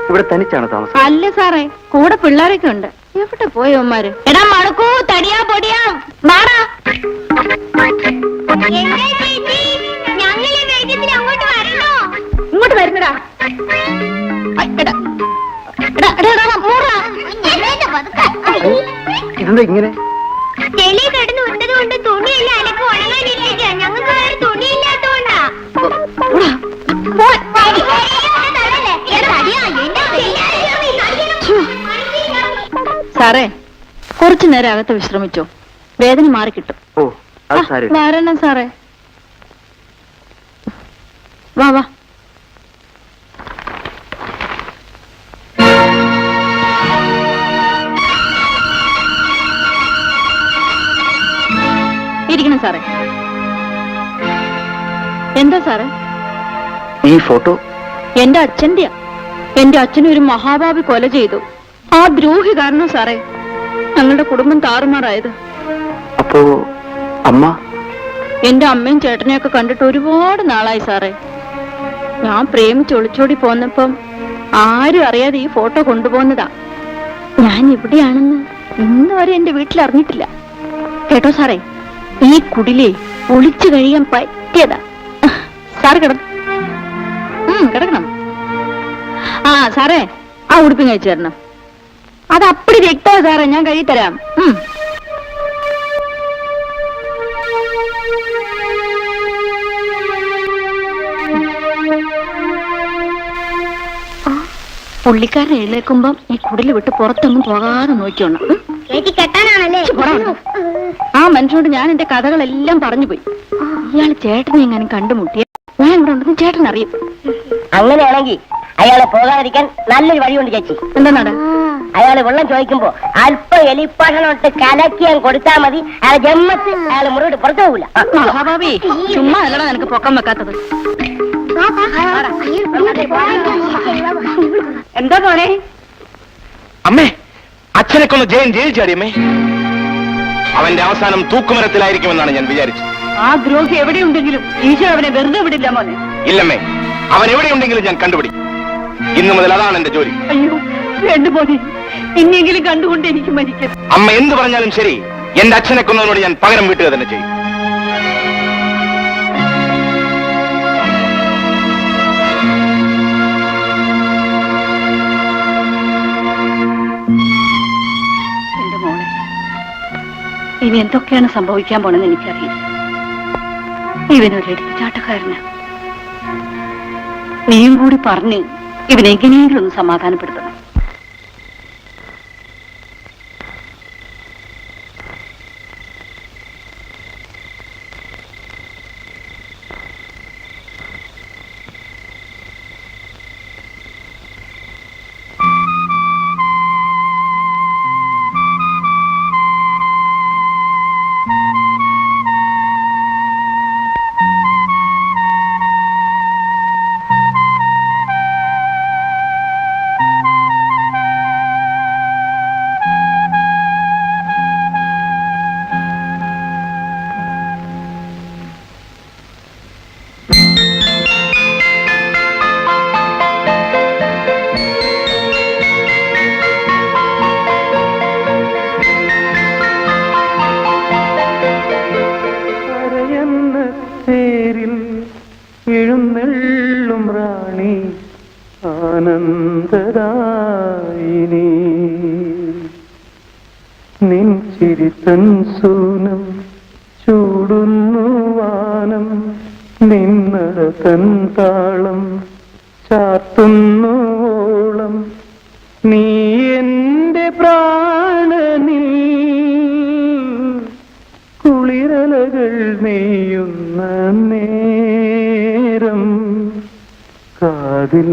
ഇവിടെ തനിച്ചാണ് താമസം? അല്ല സാറേ, കൂടെ പിള്ളേരൊക്കെ ഉണ്ട്. എവിടെ പോയവന്മാര്? എടാ മടക്കൂ, തടിയാ പൊടിയാ, വാടാ. അങ്ങോട്ട് വരണോ? ഇങ്ങോട്ട് വരുന്നടാ. ഇതെന്താ ഇങ്ങനെ? ചെളി കിടന്ന് വിട്ടത് കൊണ്ട് തുണിയെല്ലാം അലക്ക് ഉണങ്ങാനില്ല. ഞങ്ങൾക്ക് വേറെ തുണിയില്ലാത്തോണ്ടാ. സാറേ, കുറച്ചു നേരം അകത്ത് വിശ്രമിച്ചോ, വേദന മാറിക്കിട്ടും. ഓ, അത് സാരമില്ല. വരണം സാറേ. വാ വാ. ഇരിക്കണം സാറേ. എന്താ സാറേ? ഈ ഫോട്ടോ എന്റെ അച്ഛന്റെയാ. എന്റെ അച്ഛനെ ഒരു മഹാഭാവി കൊല ചെയ്തു. ആ ദ്രോഹി കാരണം സാറേ ഞങ്ങളുടെ കുടുംബം താറുമാറായത്. അപ്പോ അമ്മ? എന്റെ അമ്മയും ചേട്ടനെയൊക്കെ കണ്ടിട്ട് ഒരുപാട് നാളായി സാറേ. ഞാൻ പ്രേമിച്ച് ഒളിച്ചോടി പോന്നപ്പം ആരും അറിയാതെ ഈ ഫോട്ടോ കൊണ്ടുപോകുന്നതാ. ഞാൻ ഇവിടെയാണെന്ന് ഇന്ന് വരെ എന്റെ വീട്ടിൽ അറിഞ്ഞിട്ടില്ല. കേട്ടോ സാറേ, ഈ കുടിലേ ഒളിച്ചു കഴിയാൻ പറ്റിയതാ. സാറ് കിടക്കണം. ആ സാറേ, ആ ഉടുപ്പിങ് കഴിച്ചു തരണം. അത് അപ്പടി രക്തമാ സാറേ, ഞാൻ കഴിത്തരാം. പുള്ളിക്കാരൻ എഴുന്നേൽക്കുമ്പം ഈ കുടില് വിട്ട് പുറത്തൊന്നും പോകാതെ നോക്കിയോണം. ചേച്ചി കെട്ടാനാണല്ലേ? ആ മനുഷ്യനോട് ഞാൻ എന്റെ കഥകളെല്ലാം പറഞ്ഞു പോയി. ഇയാൾ ചേട്ടനെ എങ്ങാനും കണ്ടുമുട്ടിയ ഞാൻ ഇവിടെ ഉണ്ടെന്ന് ചേട്ടൻ അറിയും. അങ്ങനെയാണെങ്കിൽ അയാളെ പോകാതിരിക്കാൻ നല്ലൊരു വഴിയുണ്ട് ചേച്ചി. എന്താ? അയാള് വെള്ളം ചോദിക്കുമ്പോ അല്പം എലിപ്പാഷണോട്ട് കലക്കിയാൻ കൊടുത്താൽ മതി. അയാളെ ജന്മത്ത് അയാൾ മുറിവിട്ട് പുറത്തു പോകില്ല. മഹാഭാവി, ചുമ്മാ അല്ലടാ നിനക്ക് പൊക്കം വെക്കാത്തത്. എന്താ പോണേ? അമ്മേ, അച്ഛനെ കൊന്ന് ജയൻ ജയിൽ ചാടിയമ്മേ. അവന്റെ അവസാനം തൂക്കുമരത്തിലായിരിക്കുമെന്നാണ് ഞാൻ വിചാരിച്ചത്. ആ ദ്രോഹി എവിടെയുണ്ടെങ്കിലും ഈശോ അവനെ വെറുതെ വിടില്ല മോനെ. ഇല്ലമ്മേ, അവൻ എവിടെയുണ്ടെങ്കിലും ഞാൻ കണ്ടുപിടിക്കും. ഇന്നു മുതൽ അതാണ് എന്റെ ജോലി. അയ്യോ വേണ്ട മോനെ, ഇനിയെങ്കിലും കണ്ടുകൊണ്ട് എനിക്ക് മരിക്കും. അമ്മ എന്ത് പറഞ്ഞാലും ശരി, എന്റെ അച്ഛനെ കൊന്നതിനോട് ഞാൻ പകരം വീട്ടുക തന്നെ ചെയ്യും. എന്റെ മോളെ, ഇനി എന്തൊക്കെയാണ് സംഭവിക്കാൻ പോണെന്ന് എനിക്കറിയില്ല. ഇവനൊരു എടുത്തുചാട്ടക്കാരന്. നീയും കൂടി പറഞ്ഞ് ഇവനെങ്ങനെയെങ്കിലും ഒന്ന് സമാധാനപ്പെടുത്തണം. തേരിൽ എഴുന്നള്ളും റാണി ആനന്ദദായിനി നിൻ ചിരിതൻ സൂനം ചൂടുന്നു വാനം നിന്നട തൻ താളം ചാത്തുന്നു ഓളം നീ എന്റെ പ്രാണനിൽ കുളിരലകൾ നെയ്യുന്ന നേരം കാതിൽ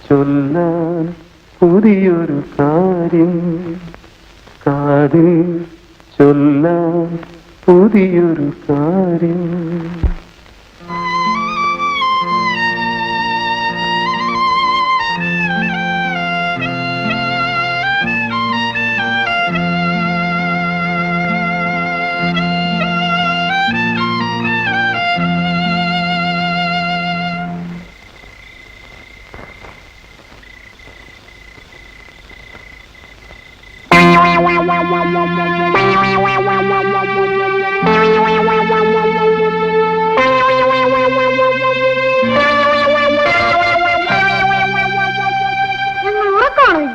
ചൊല്ലാൻ പുതിയൊരു കാര്യം കാതിൽ ചൊല്ലാൻ പുതിയൊരു കാര്യം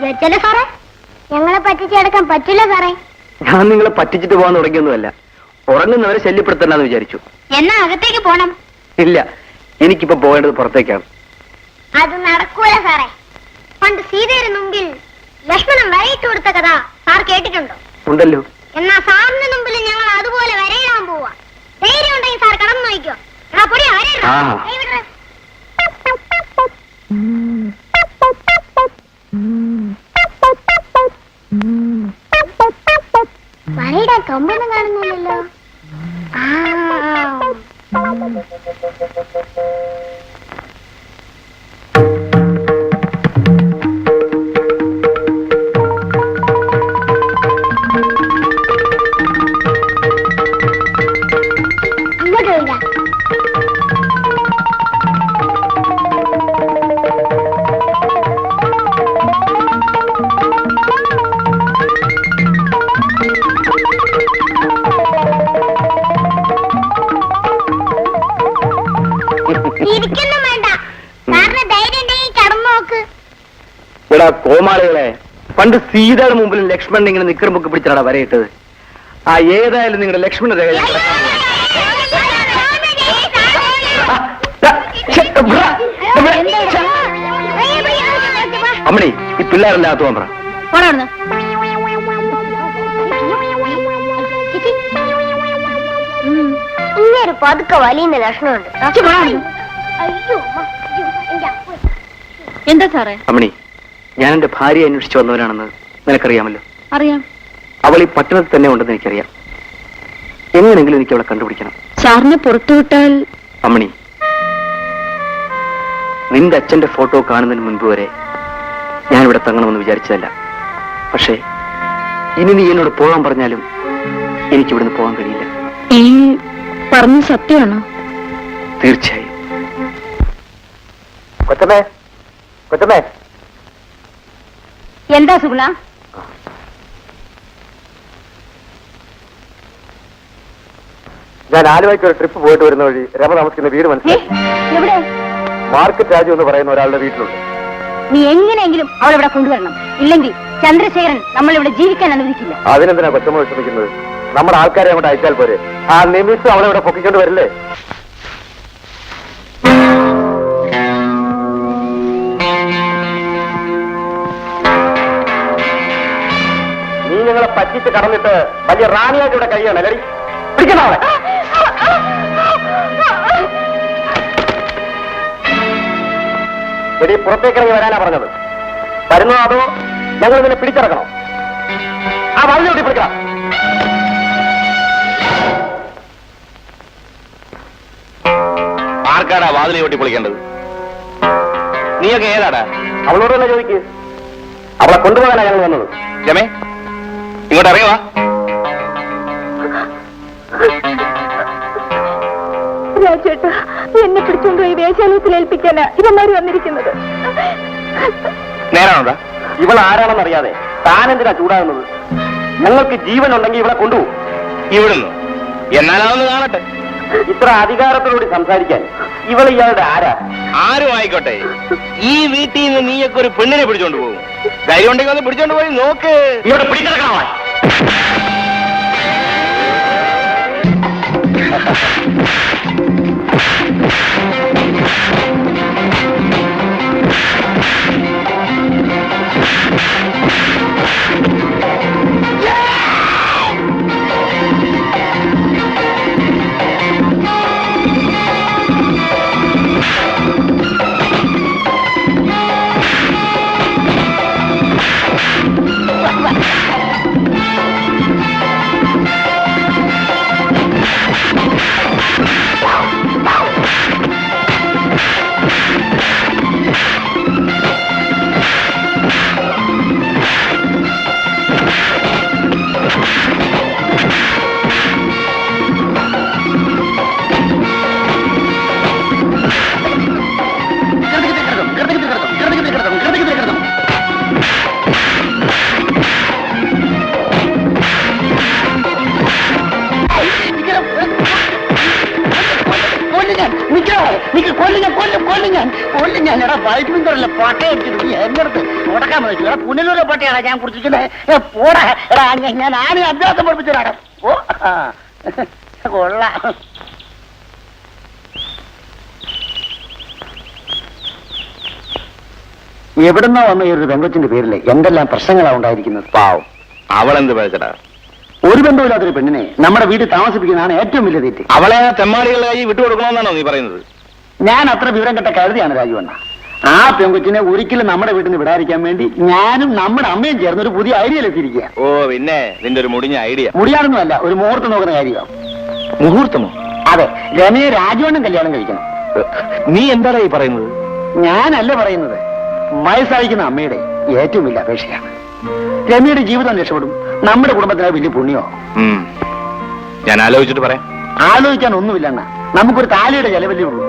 വിചാരിച്ചല്ലേ സാറേ? ഞങ്ങളെ പറ്റിച്ചെടുക്കാൻ പറ്റില്ല സാറേ. ഞാൻ നിങ്ങളെ പറ്റിച്ചിട്ട് പോകാൻ തുടങ്ങിയൊന്നുമല്ല. ഉറങ്ങുന്നവരെ ശല്യപ്പെടുത്തണ്ടെന്ന് വിചാരിച്ചു. എന്നാ അകത്തേക്ക് പോണം. ഇല്ല, എനിക്കിപ്പോ പോകേണ്ടത് പുറത്തേക്കാണ്. അത് നടക്കൂല സാറേ. പണ്ട് സീതയുടെ മുമ്പിൽ ലക്ഷ്മണൻ വരയിട്ട് കൊടുത്ത കഥ സാർ കേട്ടിട്ടുണ്ടോ? ഉണ്ടല്ലോ. എന്നാ സാറിന്റെ മുമ്പിൽ ഞങ്ങൾ അതുപോലെ വരയിടാൻ പോവാ. ധൈര്യം ഉണ്ടെങ്കിൽ സാർ കടന്നു നോക്കിയോ. വരയിടാൻ കമ്പൊന്നും കാണുന്നില്ലല്ലോ. അങ്ങോട്ട് വരിക. ഇരിക്കൊന്നും വേണ്ട. സാറിന് ധൈര്യം ഉണ്ടെങ്കിൽ കടന്നു നോക്ക്. എടാ കോമാളികളെ, പണ്ട് സീതയുടെ മുമ്പിൽ ലക്ഷ്മണൻ ഇങ്ങനെ നിക്കറുമ്പൊക്കെ പിടിച്ചാണ് വരയിട്ടത്. ആ ഏതായാലും നിങ്ങളുടെ ലക്ഷ്മണ രേഖ അമ്മണി, ഈ പിള്ളേരെല്ലാം അകത്ത് പോകാൻ പറ. ഇങ്ങനെ പതുക്കെ വലിയ ലക്ഷണമുണ്ട്. എന്താ സാറേ? അമ്മണി, ഞാൻ എന്റെ ഭാര്യയെ അന്വേഷിച്ചു വന്നവരാണെന്ന് നിനക്കറിയാമല്ലോ. അറിയാം. അവൾ ഈ പട്ടണത്തിൽ തന്നെ ഉണ്ടെന്ന് എനിക്കറിയാം. എങ്ങനെയെങ്കിലും എനിക്ക് അവളെ കണ്ടുപിടിക്കണം. സാറിനെ പുറത്തുവിട്ടാൽ? അമ്മണി, നിന്റെ അച്ഛന്റെ ഫോട്ടോ കാണുന്നതിന് മുൻപ് വരെ ഞാൻ ഇവിടെ തങ്ങണമെന്ന് വിചാരിച്ചതല്ല. പക്ഷേ ഇനി നീ എന്നോട് പോകാൻ പറഞ്ഞാലും എനിക്ക് ഇവിടുന്ന് പോകാൻ കഴിയില്ല. ഈ പറഞ്ഞ സത്യമാണോ? തീർച്ചയായും. കൊച്ചമ്മേ, കൊച്ചമ്മേ. എന്താ സുഗുണ? ഞാൻ ആലുവയ്ക്ക് ഒരു ട്രിപ്പ് പോയിട്ട് വരുന്ന വഴി രമ താമസിക്കുന്ന വീട് മനസ്സിലായി. എവിടെ? മാർക്കറ്റ് രാജു എന്ന് പറയുന്ന ഒരാളുടെ വീട്ടിലുണ്ട്. നീ എങ്ങനെയെങ്കിലും അവളിവിടെ കൊണ്ടുവരണം. ഇല്ലെങ്കിൽ ചന്ദ്രശേഖരൻ നമ്മളിവിടെ ജീവിക്കാൻ അനുവദിക്കില്ല. അതിനെന്തിനാ കൊച്ചമ്മ വിഷമിക്കുന്നത്? നമ്മുടെ ആൾക്കാരെ അങ്ങോട്ട് അയച്ചാൽ പോരെ. ആ നിമിഷം അവളെ ഇവിടെ പൊക്കിക്കൊണ്ട് വരില്ലേ? നീ ഞങ്ങളെ പറ്റിച്ച് കടന്നിട്ട് വലിയ റാണിയായിട്ട് ഇവിടെ കഴിയാണ് അല്ലേ? പിടിക്കണ അവളെ. എടി, പുറത്തേക്കിറങ്ങി വരാനാ പറഞ്ഞത്. വരുന്നോ അതോ ഞങ്ങൾ ഇതിനെ പിടിച്ചിറക്കണോ? ആ വാതിലോട്ടി പിടിക്കണം. ആർക്കാടാ വാതിലെ ഒട്ടി പൊളിക്കേണ്ടത്? നീയൊക്കെ ഏതാടാ? അവളോട് തന്നെ ചോദിക്ക്. അവളെ കൊണ്ടുപോകാനാ ഞങ്ങൾ വന്നത്. രമേ, ഇങ്ങോട്ട് ഇറങ്ങി വാ. രാജേട്ടാ, എന്നെ പിടിച്ചുകൊണ്ടുപോയി വേശ്യാലയത്തിൽ ഏൽപ്പിക്കാനാ ഇവന്മാര് വന്നിരിക്കുന്നത്. നേരാണോടാ? ഇവൾ ആരാണെന്നറിയാതെ താനെന്തിനാ ചൂടാകുന്നത്? ഞങ്ങൾക്ക് ജീവൻ ഉണ്ടെങ്കിൽ ഇവളെ കൊണ്ടുപോകും. ഇവിടുന്ന് എന്നാലാണെന്ന് കാണട്ടെ. ഇത്ര അധികാരത്തോടുകൂടി സംസാരിക്കാൻ ഇവൾ ഇയാളുടെ ആരാ? ആരും ആയിക്കോട്ടെ, ഈ വീട്ടിൽ നിന്ന് നീയൊക്കെ ഒരു പെണ്ണിനെ പിടിച്ചോണ്ട് പോകും. ധൈര്യം ഉണ്ടെങ്കിൽ ഒന്ന് പിടിച്ചോണ്ട് പോയി നോക്ക്. ഇവിടെ പിടിച്ചെടുക്കണോ? ഞാൻ എടാ വൈദ്യുതി തരല്ല പട്ടയടിച്ചിട്ട് എങ്ങടുത്ത് മുടക്കാൻ പറ്റും. എടാ പുനലൂരെ പട്ടയാണ് ഞാൻ കുടിച്ചിരിക്കുന്നത്. പോടാ എടാ, ഞാൻ ആന അഭ്യാസം പഠിപ്പിച്ചതാണ്. ഓ കൊള്ളാം. എവിടുന്നോ വന്ന ഈ ഒരു പെങ്കൊച്ചിന്റെ പേരില് എന്തെല്ലാം പ്രശ്നങ്ങളാ ഉണ്ടായിരിക്കുന്നത്. പാവം, അവളെന്ത് പേച്ചടാ? ഒരു ബന്ധമില്ലാത്തൊരു പെണ്ണിനെ നമ്മുടെ വീട്ടിൽ താമസിപ്പിക്കുന്നതാണ് ഏറ്റവും വലിയ തെറ്റ്. അവളെ തെമ്മാടികളായി വിട്ടുകൊടുക്കണമെന്നാണോ നീ പറയുന്നത്? ഞാൻ അത്ര വിവരം കെട്ട കരുതിയാണ് രാജുവണ്ണ. ആ പെങ്കൊച്ചിനെ ഒരിക്കലും നമ്മുടെ വീട്ടിൽ നിന്ന് വിടാതിരിക്കാൻ വേണ്ടി ഞാനും നമ്മുടെ അമ്മയും ചേർന്ന് ഒരു പുതിയ ഐഡിയയിലെത്തിയിരിക്കുക. ഓ പിന്നെ നിന്റെ ഒരു മുടിഞ്ഞ ഐഡിയ. മുടിയാണെന്നല്ല, ഒരു മുഹൂർത്തം നോക്കുന്ന കാര്യമാണ്. മുഹൂർത്തമോ? അതെ, രമയെ രാജുവണ്ണൻ കല്യാണം കഴിക്കണം. നീ എന്താണ് ഈ പറയുന്നത്? ഞാനല്ല പറയുന്നത്, വയസ്സായിരിക്കുന്ന അമ്മയുടെ ഏറ്റവും വലിയ അപേക്ഷയാണ്. രമയുടെ ജീവിതം രക്ഷപ്പെടും, നമ്മുടെ കുടുംബത്തിന് വലിയ പുണ്യമോ. ഞാൻ ആലോചിച്ചിട്ട് പറയാം. ആലോചിക്കാൻ ഒന്നുമില്ലെന്ന, നമുക്കൊരു താലിയുടെ ചെലവല്ലേ ഉള്ളൂ.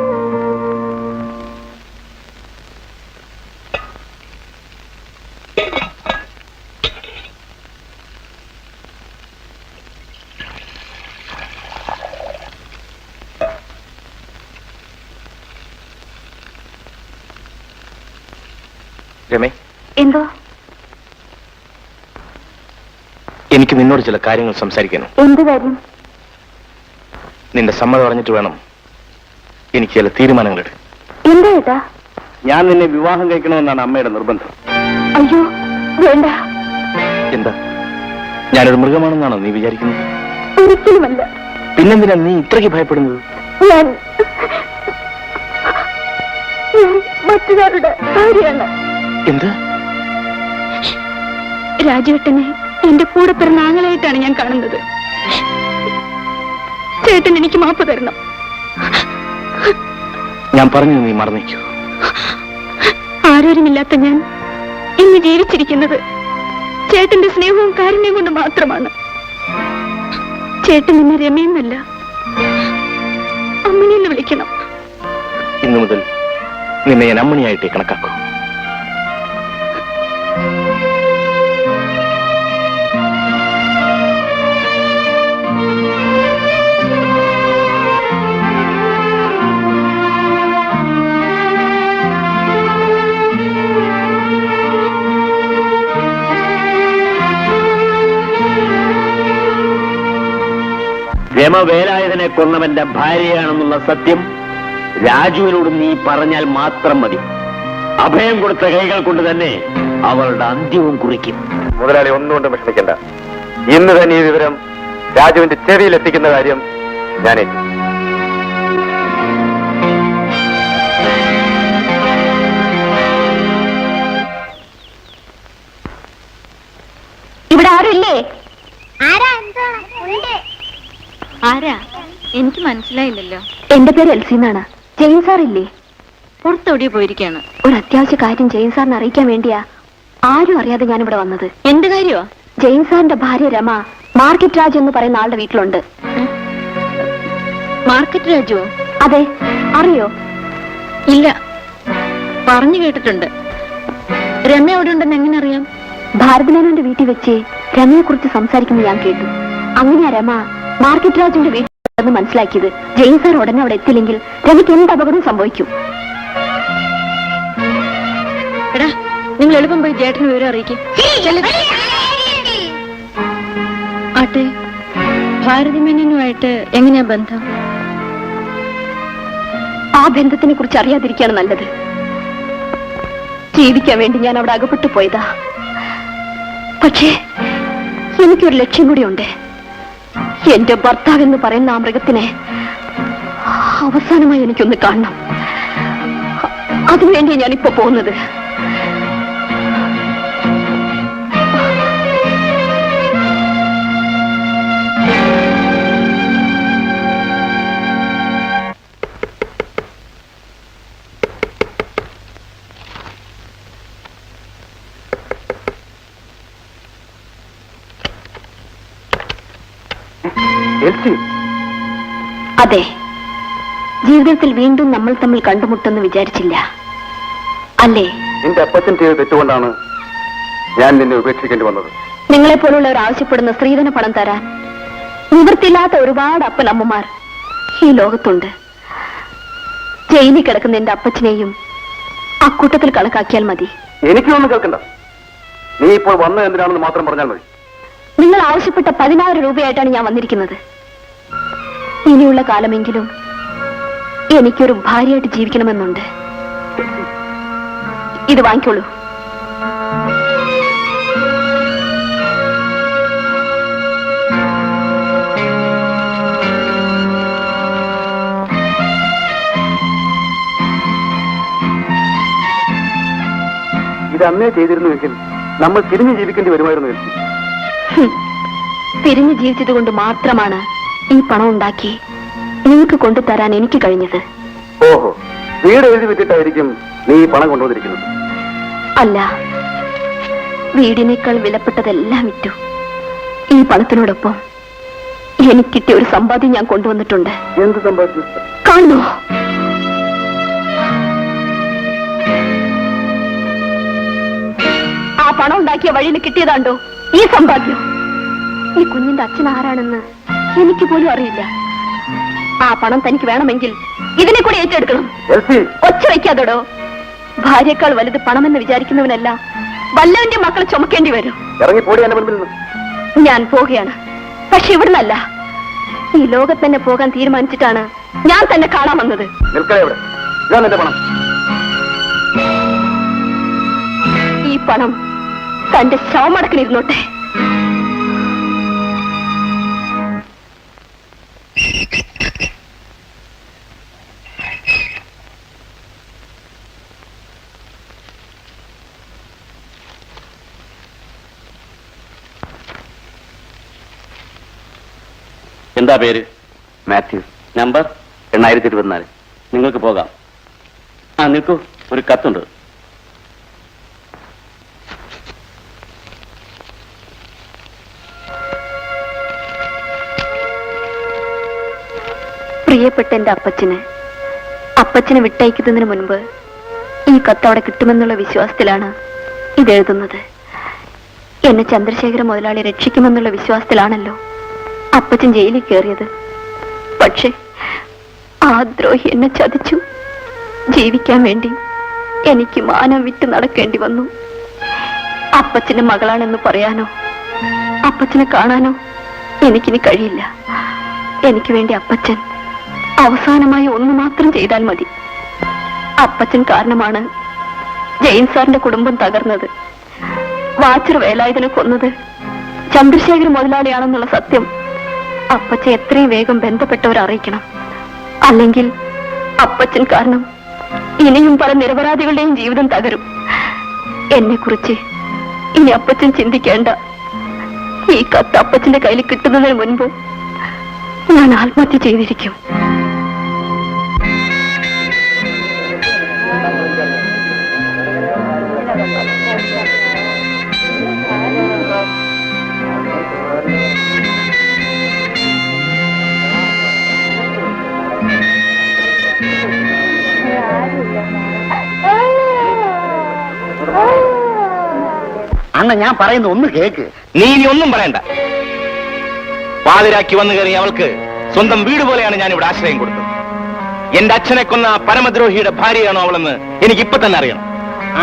രമേ, എന്തോ? എനിക്ക് നിന്നോട് ചില കാര്യങ്ങൾ സംസാരിക്കണം. എന്ത് കാര്യം? നിന്റെ സമ്മതം അറിഞ്ഞിട്ട് വേണം എനിക്ക് ചില തീരുമാനങ്ങൾ എടുക്കാൻ. എന്താ ഏട്ടാ? ഞാൻ നിന്നെ വിവാഹം കഴിക്കണമെന്നാണ് അമ്മയുടെ നിർബന്ധം. അയ്യോ വേണ്ട. എന്താ, ഞാനൊരു മൃഗമാണെന്നാണോ നീ വിചാരിക്കുന്നത്? ഒരിക്കലുമല്ല. പിന്നെന്തിനാ നീ ഇത്രയ്ക്ക് ഭയപ്പെടുന്നത്? ഞാൻ മറ്റൊരാളുടെ ഭാര്യയാണ്. എന്ത്? രാജുവേട്ടനെ എന്റെ കൂടെ പിറന്ന ആങ്ങളായിട്ടാണ് ഞാൻ കാണുന്നത്. ചേട്ടൻ എനിക്ക് മാപ്പ് തരണം. ഞാൻ പറഞ്ഞു നീ മറന്നേക്കൂ. ആരോരുമില്ലാത്ത ഞാൻ ഇന്ന് ജീവിച്ചിരിക്കുന്നത് ചേട്ടന്റെ സ്നേഹവും കാരുണ്യവും കൊണ്ട് മാത്രമാണ്. ചേട്ടൻ എന്നെ രമയെന്നല്ല, അമ്മണിയെന്ന് വിളിക്കണം. ഇന്നു മുതൽ നിന്നെ ഞാൻ അമ്മണിയായിട്ടേ കണക്കാക്കൂ. രമ വേലായുധനെ കൊന്നവന്റെ ഭാര്യയാണെന്നുള്ള സത്യം രാജുവിനോട് നീ പറഞ്ഞാൽ മാത്രം മതി. അഭയം കൊടുത്ത കൈകൾ കൊണ്ട് തന്നെ അവളുടെ അന്ത്യവും കുറിക്കും. മുതലാളി ഒന്നുകൊണ്ട് വിഷമിക്കണ്ട. ഇന്ന് തന്നെ ഈ വിവരം രാജുവിന്റെ ചെവിയിൽ എത്തിക്കുന്ന കാര്യം ഞാനേറ്റു. ഇവിടെ ആരുമില്ലേ? ആരാ? എന്താ? ഉണ്ട്. ആരാ? എനിക്ക് മനസ്സിലായില്ലല്ലോ. എന്റെ പേര് എൽസി എന്നാണ്. ജെയിൻ സാർ ഇല്ലേ? പുറത്തോടി പോയിരിക്കാണ്. ഒരു അത്യാവശ്യ കാര്യം ജെയിൻ സാറിനെ അറിയിക്കാൻ വേണ്ടിയാ ആരും അറിയാതെ ഞാനിവിടെ വന്നത്. എന്ത് കാര്യോ? ജെയിൻ സാറിന്റെ ഭാര്യ രമ മാർക്കറ്റ് രാജു എന്ന് പറയുന്ന ആളുടെ വീട്ടിലുണ്ട്. മാർക്കറ്റ് രാജു? അതെ. അറിയോ? ഇല്ല, പറഞ്ഞു കേട്ടിട്ടുണ്ട്. രമ എവിടെ ഉണ്ടെന്ന് എങ്ങനെ അറിയാം? ഭാരതമേനോന്റെ വീട്ടിൽ വെച്ച് രമയെ കുറിച്ച് സംസാരിക്കുന്നത് ഞാൻ കേട്ടു. അങ്ങനെയാ രമ മാർക്കറ്റ് രാജുവിന്റെ വീട്ടിൽ എന്ന് മനസ്സിലാക്കിയത് ജെയിൻ സാർ ഉടനെ അവിടെ എത്തില്ലെങ്കിൽ രവിക്ക് എന്ത് അപകടം സംഭവിക്കും? എടാ, നിങ്ങൾ എളുപ്പം പോയി ജേട്ടന് വിവരം അറിയിക്കും. ആട്ടെ, ഭാരതി മേനനുമായിട്ട് എങ്ങനെയാ ബന്ധം? ആ ബന്ധത്തിനെ കുറിച്ച് അറിയാതിരിക്കുകയാണ് നല്ലത്. ജീവിക്കാൻ വേണ്ടി ഞാൻ അവിടെ അകപ്പെട്ടു പോയതാ. പക്ഷേ എനിക്കൊരു ലക്ഷ്യം കൂടിയുണ്ട്. എന്റെ ഭർത്താവ് എന്ന് പറയുന്ന ആ മൃഗത്തിനെ അവസാനമായി എനിക്കൊന്ന് കാണണം. അതിനുവേണ്ടിയാണ് ഞാനിപ്പോ പോകുന്നത്. അതെ, ജീവിതത്തിൽ വീണ്ടും നമ്മൾ തമ്മിൽ കണ്ടുമുട്ടെന്ന് വിചാരിച്ചില്ല, അല്ലേ? നിന്റെ അപ്പച്ചൻ ചെയ്ത് തെറ്റുകൊണ്ടാണ് ഞാൻ നിന്നെ ഉപേക്ഷിക്കേണ്ടി വന്നത്. നിങ്ങളെപ്പോലുള്ളവർ ആവശ്യപ്പെടുന്ന സ്ത്രീധന പണം തരാൻ നിവൃത്തിയില്ലാത്ത ഒരുപാട് അപ്പനമ്മമാർ ഈ ലോകത്തുണ്ട്. ജയിലിൽ കിടക്കുന്ന എന്റെ അപ്പച്ചനെയും അക്കൂട്ടത്തിൽ കണക്കാക്കിയാൽ മതി. എനിക്കൊന്നും കേൾക്കണ്ട. നീ ഇപ്പോൾ വന്നത് എന്തിനാണെന്ന് മാത്രം പറഞ്ഞാൽ മതി. നിങ്ങൾ ആവശ്യപ്പെട്ട 16 രൂപയായിട്ടാണ് ഞാൻ വന്നിരിക്കുന്നത്. ഇനിയുള്ള കാലമെങ്കിലും എനിക്കൊരു ഭാര്യയായിട്ട് ജീവിക്കണമെന്നുണ്ട്. ഇത് വാങ്ങിക്കോളൂ. ഇത് അന്നേ ചെയ്തിരുന്നുവെങ്കിൽ നമ്മൾ തിരിഞ്ഞു ജീവിക്കേണ്ടി വരുമായിരുന്നു. തിരിഞ്ഞു ജീവിച്ചത് കൊണ്ട് മാത്രമാണ് ഈ പണം ഉണ്ടാക്കി നിങ്ങൾക്ക് കൊണ്ടുതരാൻ എനിക്ക് കഴിഞ്ഞത്. ഓഹോ, വീട് എഴുതി വിട്ടിട്ടായിരിക്കും നീ ഈ പണം കൊണ്ടുവന്നിരിക്കുന്നത്? അല്ല, വീടിനേക്കാൾ വിലപ്പെട്ടതെല്ലാം വിറ്റു. ഈ പണത്തിനോടൊപ്പം എനിക്ക് കിട്ടിയ ഒരു സമ്പാദ്യം ഞാൻ കൊണ്ടുവന്നിട്ടുണ്ട്. എന്ത് സമ്പാദ്യം? കാണുന്നു. ആ പണം ഉണ്ടാക്കിയ വഴിയിൽ കിട്ടിയതാണ്ടോ ഈ സമ്പാദ്യം. ഈ കുഞ്ഞിന്റെ അച്ഛൻ ആരാണെന്ന് എനിക്ക് പോലും അറിയില്ല. ആ പണം തനിക്ക് വേണമെങ്കിൽ ഇതിനെ കൂടി ഏറ്റെടുക്കണം. ഒച്ച വയ്ക്കാതോടോ. ഭാര്യയേക്കാൾ വലുത് പണമെന്ന് വിചാരിക്കുന്നവനല്ല വല്ലവന്റെ മക്കളെ ചുമക്കേണ്ടി വരും. ഞാൻ പോവുകയാണ്. പക്ഷെ ഇവിടുന്നല്ല, ഈ ലോകത്ത് തന്നെ പോകാൻ തീരുമാനിച്ചിട്ടാണ് ഞാൻ തന്നെ കാണാൻ വന്നത്. ഈ പണം തന്റെ ശവമടക്കിനിരുന്നോട്ടെ. എന്താ പേര്? മാത്യു. നമ്പർ 824. നിങ്ങൾക്ക് പോകാം. നിൽക്കൂ, ഒരു കത്തുണ്ട്. പ്രിയപ്പെട്ട എന്റെ അപ്പച്ചനെ വിട്ടയക്കുന്നതിന് മുൻപ് ഈ കത്ത് അവിടെ കിട്ടുമെന്നുള്ള വിശ്വാസത്തിലാണ് ഇതെഴുതുന്നത്. എന്നെ ചന്ദ്രശേഖര മുതലാളി രക്ഷിക്കുമെന്നുള്ള വിശ്വാസത്തിലാണല്ലോ അപ്പച്ചൻ ജയിലിൽ കയറിയത്. പക്ഷെ ആ ദ്രോഹി എന്നെ ചതിച്ചു. ജീവിക്കാൻ വേണ്ടി എനിക്ക് മാനം വിട്ട് നടക്കേണ്ടി വന്നു. അപ്പച്ചന്റെ മകളാണെന്ന് പറയാനോ അപ്പച്ചനെ കാണാനോ എനിക്കിനി കഴിയില്ല. എനിക്ക് വേണ്ടി അപ്പച്ചൻ അവസാനമായി ഒന്ന് മാത്രം ചെയ്താൽ മതി. അപ്പച്ചൻ കാരണമാണ് ജെയിൻ സാറിന്റെ കുടുംബം തകർന്നത്. വാച്ചർ വേലായുധനെ കൊന്നത് ചന്ദ്രശേഖര മുതലാളിയാണെന്നുള്ള സത്യം അപ്പച്ചൻ എത്രയും വേഗം ബന്ധപ്പെട്ടവർ അറിയിക്കണം. അല്ലെങ്കിൽ അപ്പച്ചൻ കാരണം ഇനിയും പല നിരപരാധികളുടെയും ജീവിതം തകരും. എന്നെ കുറിച്ച് ഇനി അപ്പച്ചൻ ചിന്തിക്കേണ്ട. ഈ കത്ത് അപ്പച്ചന്റെ കയ്യിൽ കിട്ടുന്നതിന് മുൻപ് ഞാൻ ആത്മഹത്യ ചെയ്തിരിക്കും. അണ്ണ, ഞാൻ പറയുന്ന ഒന്ന് കേക്ക്. നീ ഇനി ഒന്നും പറയണ്ട. പാതിരാക്കി വന്നു കയറി അവൾക്ക് സ്വന്തം വീട് പോലെയാണ് ഞാൻ ഇവിടെ ആശ്രയം കൊടുത്തത്. എന്റെ അച്ഛനെ കൊന്ന പരമദ്രോഹിയുടെ ഭാര്യയാണോ അവളെന്ന് എനിക്ക് ഇപ്പൊ തന്നെ അറിയണം.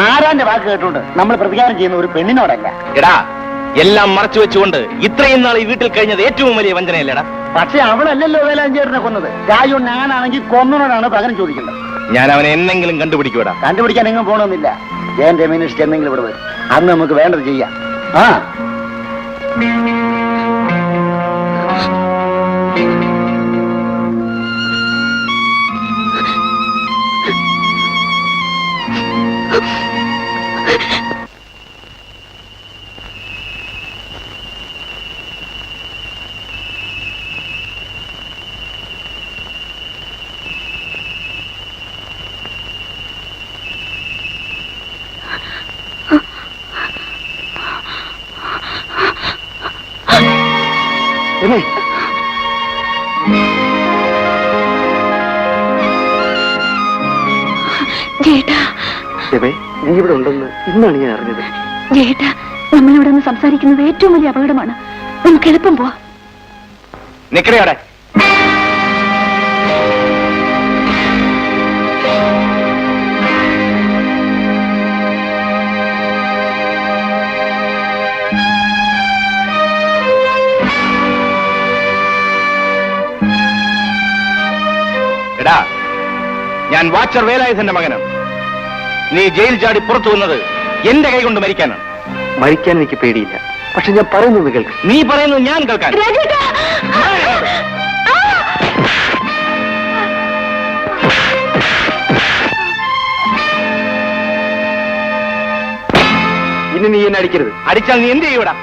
ആരാന്റെ വാക്ക് കേട്ടുകൊണ്ട് നമ്മൾ പ്രതികാരം ചെയ്യുന്ന ഒരു പെണ്ണിനോടല്ല. എടാ, എല്ലാം മറച്ചു വെച്ചുകൊണ്ട് ഇത്രയും നാൾ ഈ വീട്ടിൽ കഴിഞ്ഞത് ഏറ്റവും വലിയ വഞ്ചനയല്ലേടാ? പക്ഷെ അവളല്ലല്ലോ വേലാഞ്ചേട്ടനെ കൊന്നത്. രാജു ഞാനാണെങ്കിൽ കൊന്നോടാണ് പകരം ചോദിക്കേണ്ടത്. ഞാൻ അവനെ എന്നെങ്കിലും കണ്ടുപിടിക്കൂടാ. കണ്ടുപിടിക്കാൻ എങ്ങും പോകണമെന്നില്ല. ജയന്റെ മിനിസ്റ്റ് എന്തെങ്കിലും ഇവിടെ വരും. അന്ന് നമുക്ക് വേണ്ടത് ചെയ്യാം. ആ ജേട്ടാ, നീ ഇവിടെ ഉണ്ടെന്ന് ഇന്നാണ് ഞാൻ അറിഞ്ഞത്. ജേട്ടാ, നമ്മളിവിടെ നിന്ന് സംസാരിക്കുന്നത് ഏറ്റവും വലിയ അപകടമാണ്. നമുക്ക് എളുപ്പം പോവാം. നിക്കടയോടെ. എടാ, ഞാൻ വാച്ചർ വേലായുധന്റെ മകനാണ്. നീ ജയിൽ ചാടി പുറത്തു വന്നത് എന്റെ കൈ കൊണ്ട് മരിക്കാനാണ്. മരിക്കാൻ എനിക്ക് പേടിയില്ല. പക്ഷെ ഞാൻ പറയുന്നത് കേൾക്കും. നീ പറയുന്നത് ഞാൻ കേൾക്കാൻ. ഇനി നീ എന്നെ അടിക്കരുത്. അടിച്ചാൽ നീ എന്ത് ചെയ്യൂടാ?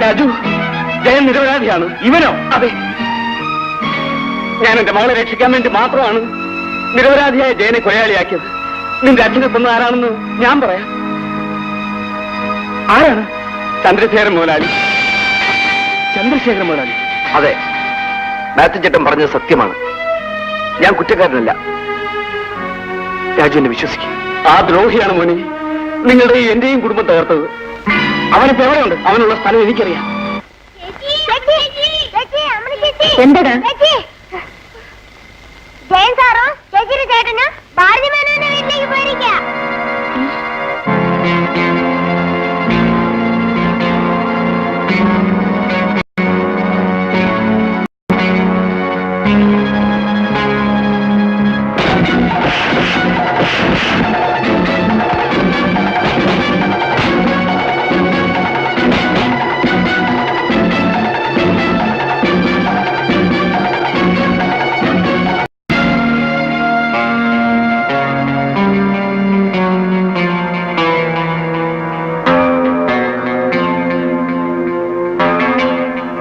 രാജു, ജയൻ നിരപരാധിയാണ്. ഇവനോ? അതെ, ഞാൻ എന്റെ മകളെ രക്ഷിക്കാൻ വേണ്ടി മാത്രമാണ് നിരപരാധിയായ ജയനെ കൊലയാളിയാക്കിയത്. നിന്റെ അച്ഛനെ കൊന്ന ആരാണെന്ന് ഞാൻ പറയാം. ആരാണ്? ചന്ദ്രശേഖരൻ മുതലാളി. ചന്ദ്രശേഖരൻ മുതലാളി? അതെ, മാത്യു ചേട്ടൻ പറഞ്ഞത് സത്യമാണ്. ഞാൻ കുറ്റക്കാരനല്ല. രാജു എന്നെ വിശ്വസിക്കും. ആ ദ്രോഹിയാണ് മോനെ നിങ്ങളുടെയും എന്റെയും കുടുംബം തകർത്തത്. അവനിപ്പോ എവിടെയുണ്ട്? അവനുള്ള സ്ഥലം എനിക്കറിയാം. എന്താടാ? ജയൻ സാറോ ചേച്ചിയുടെ ചേട്ടന് ഭാരതി മേനോന്റെ വീട്ടിലേക്ക് പോയിരിക്കാം.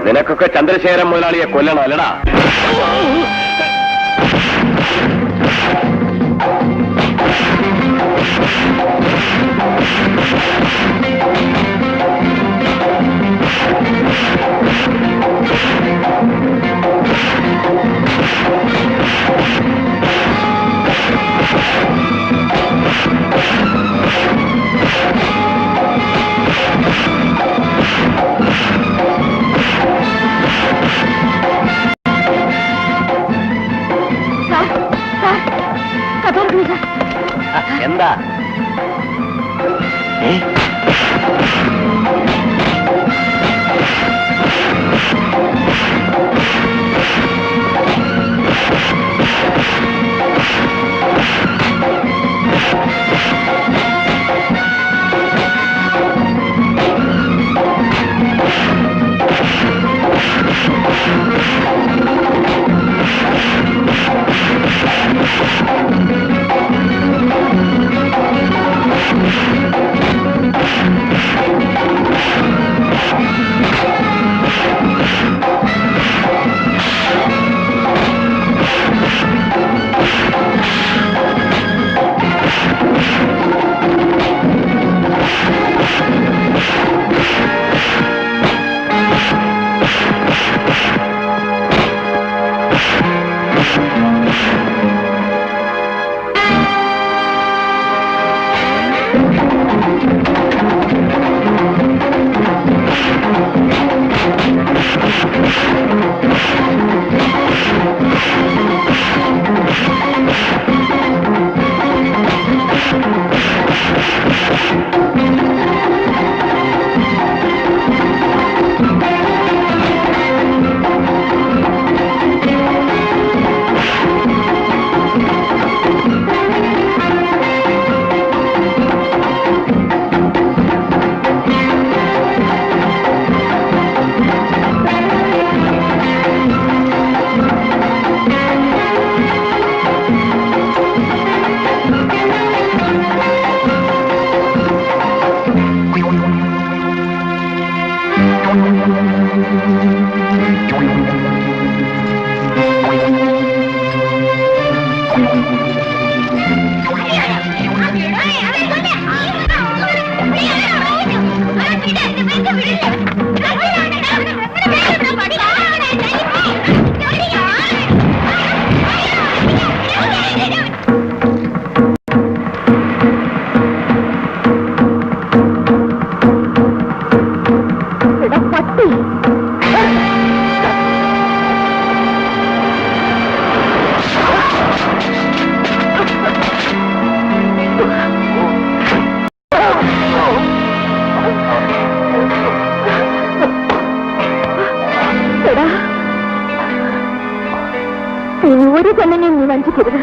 നിനക്കൊക്കെ ചന്ദ്രശേഖരൻ മുതലാളിയെ കൊല്ലണം അല്ലടാ? ഒരു പെണ്ണിനെ നീ വഞ്ചിക്കരുത്.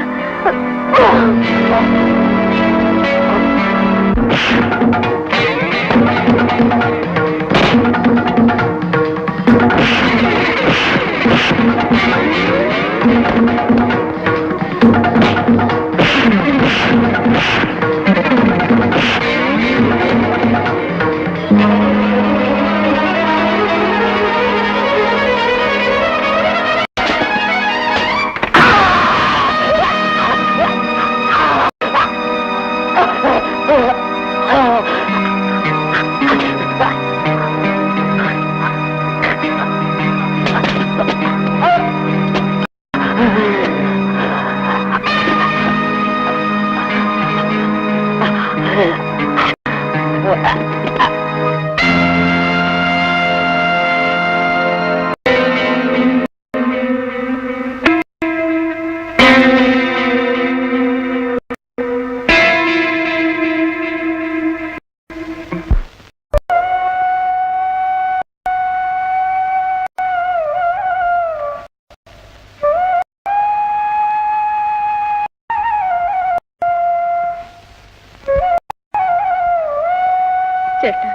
ചേട്ടാ,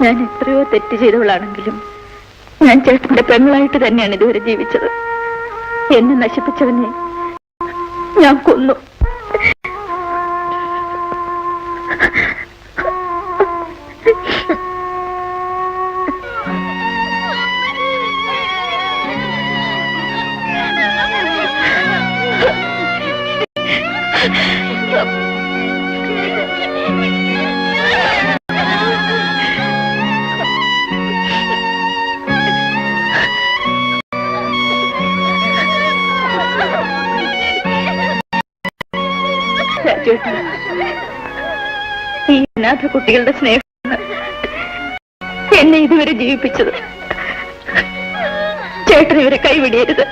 ഞാൻ എത്രയോ തെറ്റ് ചെയ്തവളാണെങ്കിലും ഞാൻ ചേട്ടന്റെ പെങ്ങളായിട്ട് തന്നെയാണ് ഇതുവരെ ജീവിച്ചത്. എന്നെ നശിപ്പിച്ചവനെ ഞാൻ കൊന്നു. ഈ അനാഥ കുട്ടികളുടെ സ്നേഹം എന്നെ ഇതുവരെ ജീവിപ്പിച്ചത്. ചേട്ടൻ ഇവരെ കൈവിടിയരുത്.